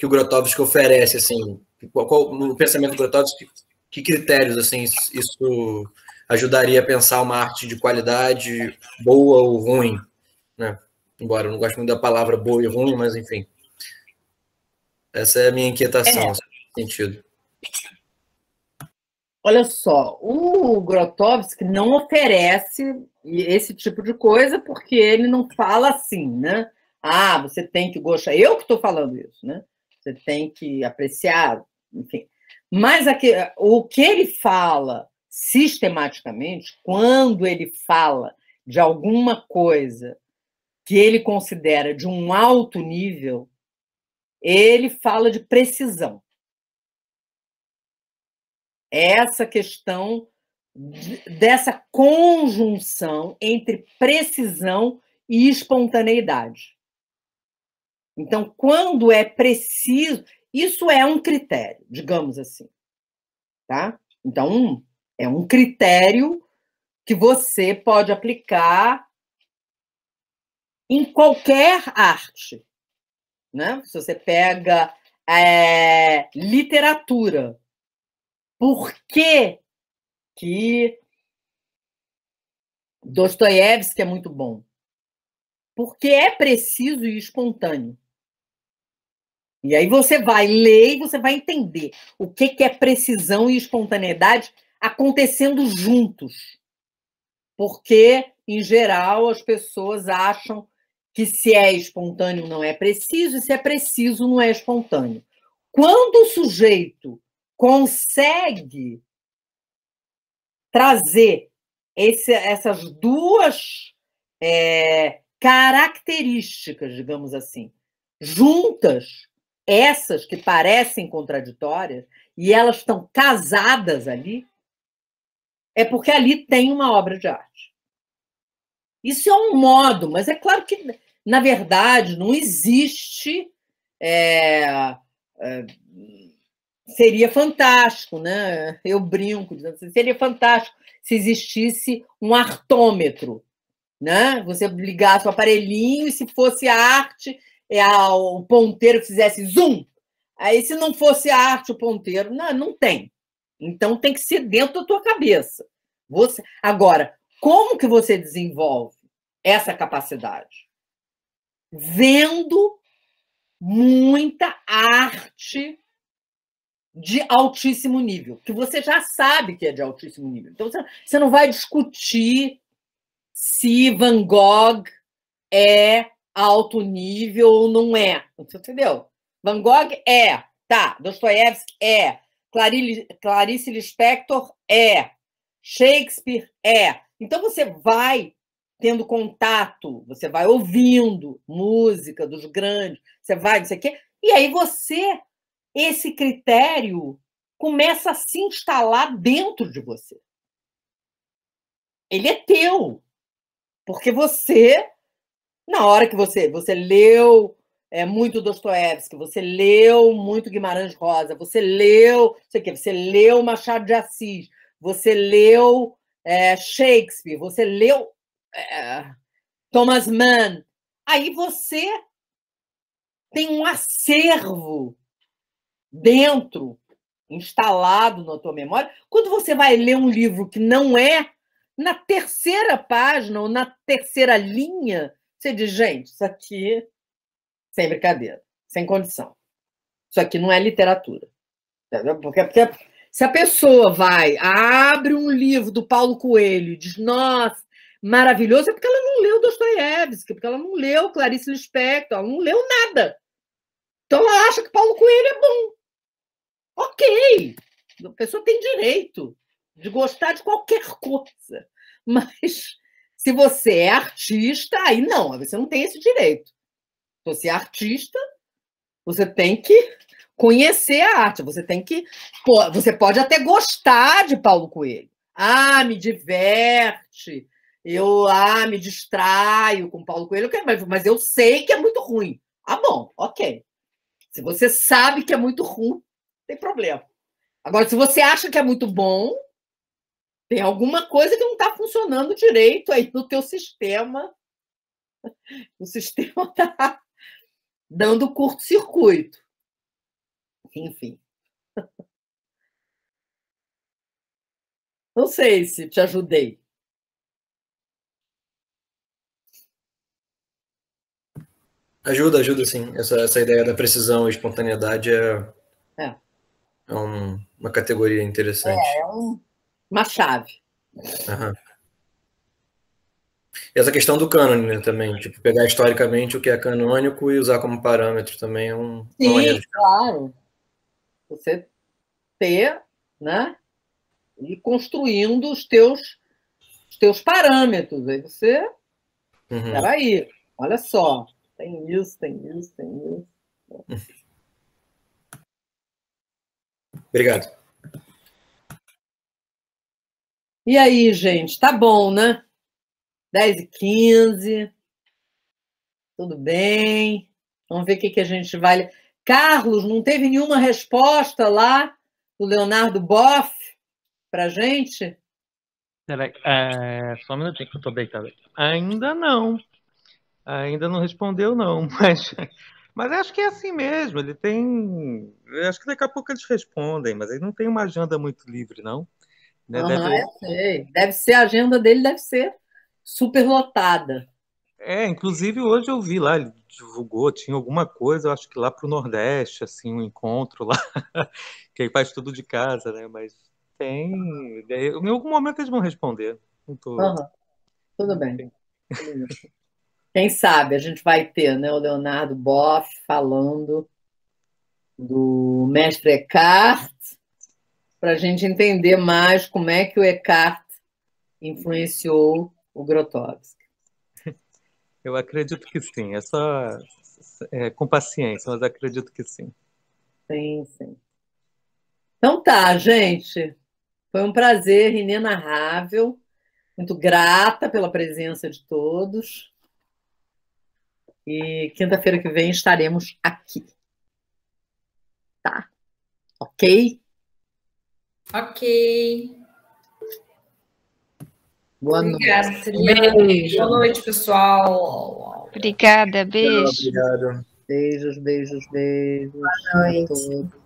Speaker 7: Grotowski oferece, assim, no pensamento do Grotowski, que critérios, assim, isso ajudaria a pensar uma arte de qualidade boa ou ruim, né? Embora eu não goste muito da palavra boa e ruim, mas enfim. Essa é a minha inquietação, nesse sentido.
Speaker 1: Olha só, o Grotowski não oferece esse tipo de coisa porque ele não fala assim, né? Ah, você tem que gostar. Eu que estou falando isso, né? Você tem que apreciar, enfim. Mas o que ele fala sistematicamente, quando ele fala de alguma coisa que ele considera de um alto nível, ele fala de precisão. Essa questão dessa conjunção entre precisão e espontaneidade. Então, quando é preciso, isso é um critério, digamos assim, tá? Então, é um critério que você pode aplicar em qualquer arte, né? Se você pega literatura, por que Dostoiévski é muito bom? Porque é preciso e espontâneo. E aí você vai ler e você vai entender o que é precisão e espontaneidade acontecendo juntos. Porque, em geral, as pessoas acham que se é espontâneo não é preciso, e se é preciso não é espontâneo. Quando o sujeito consegue trazer essas duas características, digamos assim, juntas, essas que parecem contraditórias, e elas estão casadas ali, é porque ali tem uma obra de arte. Isso é um modo, mas é claro que, na verdade, não existe... seria fantástico, né? Eu brinco, dizendo assim, seria fantástico se existisse um artômetro, né? Você ligasse o aparelhinho e se fosse a arte, o ponteiro fizesse zoom. Aí, se não fosse a arte, o ponteiro, não tem. Então, tem que ser dentro da tua cabeça. Agora, como que você desenvolve essa capacidade? Vendo muita arte de altíssimo nível, que você já sabe que é de altíssimo nível. Então, você não vai discutir se Van Gogh é alto nível ou não é. Entendeu? Van Gogh é. Tá. Dostoiévski é. Clarice Lispector é. Shakespeare é. Então, você vai tendo contato, você vai ouvindo música dos grandes, você vai, não sei o quê, e aí esse critério começa a se instalar dentro de você. Ele é teu. Porque você, na hora que você leu muito Dostoiévski, você leu muito Guimarães Rosa, você leu, não sei o quê, você leu Machado de Assis, você leu Shakespeare, você leu Thomas Mann. Aí você tem um acervo dentro, instalado na tua memória. Quando você vai ler um livro que não é, na terceira página ou na terceira linha, você diz, gente, isso aqui, sem brincadeira, sem condição. Isso aqui não é literatura. Entendeu? Porque se a pessoa abre um livro do Paulo Coelho e diz, nossa, maravilhoso, é porque ela não leu Dostoiévski, porque ela não leu Clarice Lispector, ela não leu nada. Então ela acha que Paulo Coelho é bom. Ok, a pessoa tem direito de gostar de qualquer coisa, mas se você é artista, aí não, você não tem esse direito. Se você é artista, você tem que conhecer a arte, você pode até gostar de Paulo Coelho. me diverte, me distraio com Paulo Coelho, mas eu sei que é muito ruim. Bom, ok. Se você sabe que é muito ruim, não tem problema. Agora, se você acha que é muito bom, tem alguma coisa que não está funcionando direito aí no teu sistema. O sistema está dando curto-circuito. Enfim. Não sei se te ajudei.
Speaker 7: Ajuda sim. Essa ideia da precisão e espontaneidade é uma categoria interessante.
Speaker 1: É uma chave.
Speaker 7: Aham. E essa questão do cânone, né, também, tipo, pegar historicamente o que é canônico e usar como parâmetro também é uma maneira.
Speaker 1: Claro. Você ter, né? E construindo os teus parâmetros. Aí você... Peraí, olha só. Tem isso.
Speaker 7: Obrigado.
Speaker 1: E aí, gente? Tá bom, né? 10h15. Tudo bem. Vamos ver o que a gente vai... Carlos, não teve nenhuma resposta lá do Leonardo Boff para a gente?
Speaker 8: Peraí, só um minutinho que eu estou deitado aqui. Ainda não respondeu, não, mas acho que é assim mesmo. Ele tem. Eu acho que daqui a pouco eles respondem, mas ele não tem uma agenda muito livre, não. Né?
Speaker 1: Deve ser, a agenda dele deve ser super lotada.
Speaker 8: Inclusive hoje eu vi lá, ele divulgou, tinha alguma coisa, eu acho que lá para o Nordeste, assim, um encontro lá, que ele faz tudo de casa, né? Mas tem. Em algum momento eles vão responder.
Speaker 1: Tudo bem. Quem sabe a gente vai ter, né, o Leonardo Boff falando do mestre Eckhart, para a gente entender mais como é que o Eckhart influenciou o Grotowski.
Speaker 8: Eu acredito que sim, é só com paciência, mas acredito que sim.
Speaker 1: Sim. Então tá, gente. Foi um prazer inenarrável. Muito grata pela presença de todos. E quinta-feira que vem estaremos aqui. Tá? Ok?
Speaker 6: Ok.
Speaker 1: Boa noite.
Speaker 6: Obrigada, Celina.
Speaker 1: Beijo.
Speaker 6: Boa noite, pessoal.
Speaker 9: Obrigada, beijo.
Speaker 7: Obrigado.
Speaker 1: Beijos.
Speaker 3: Boa noite.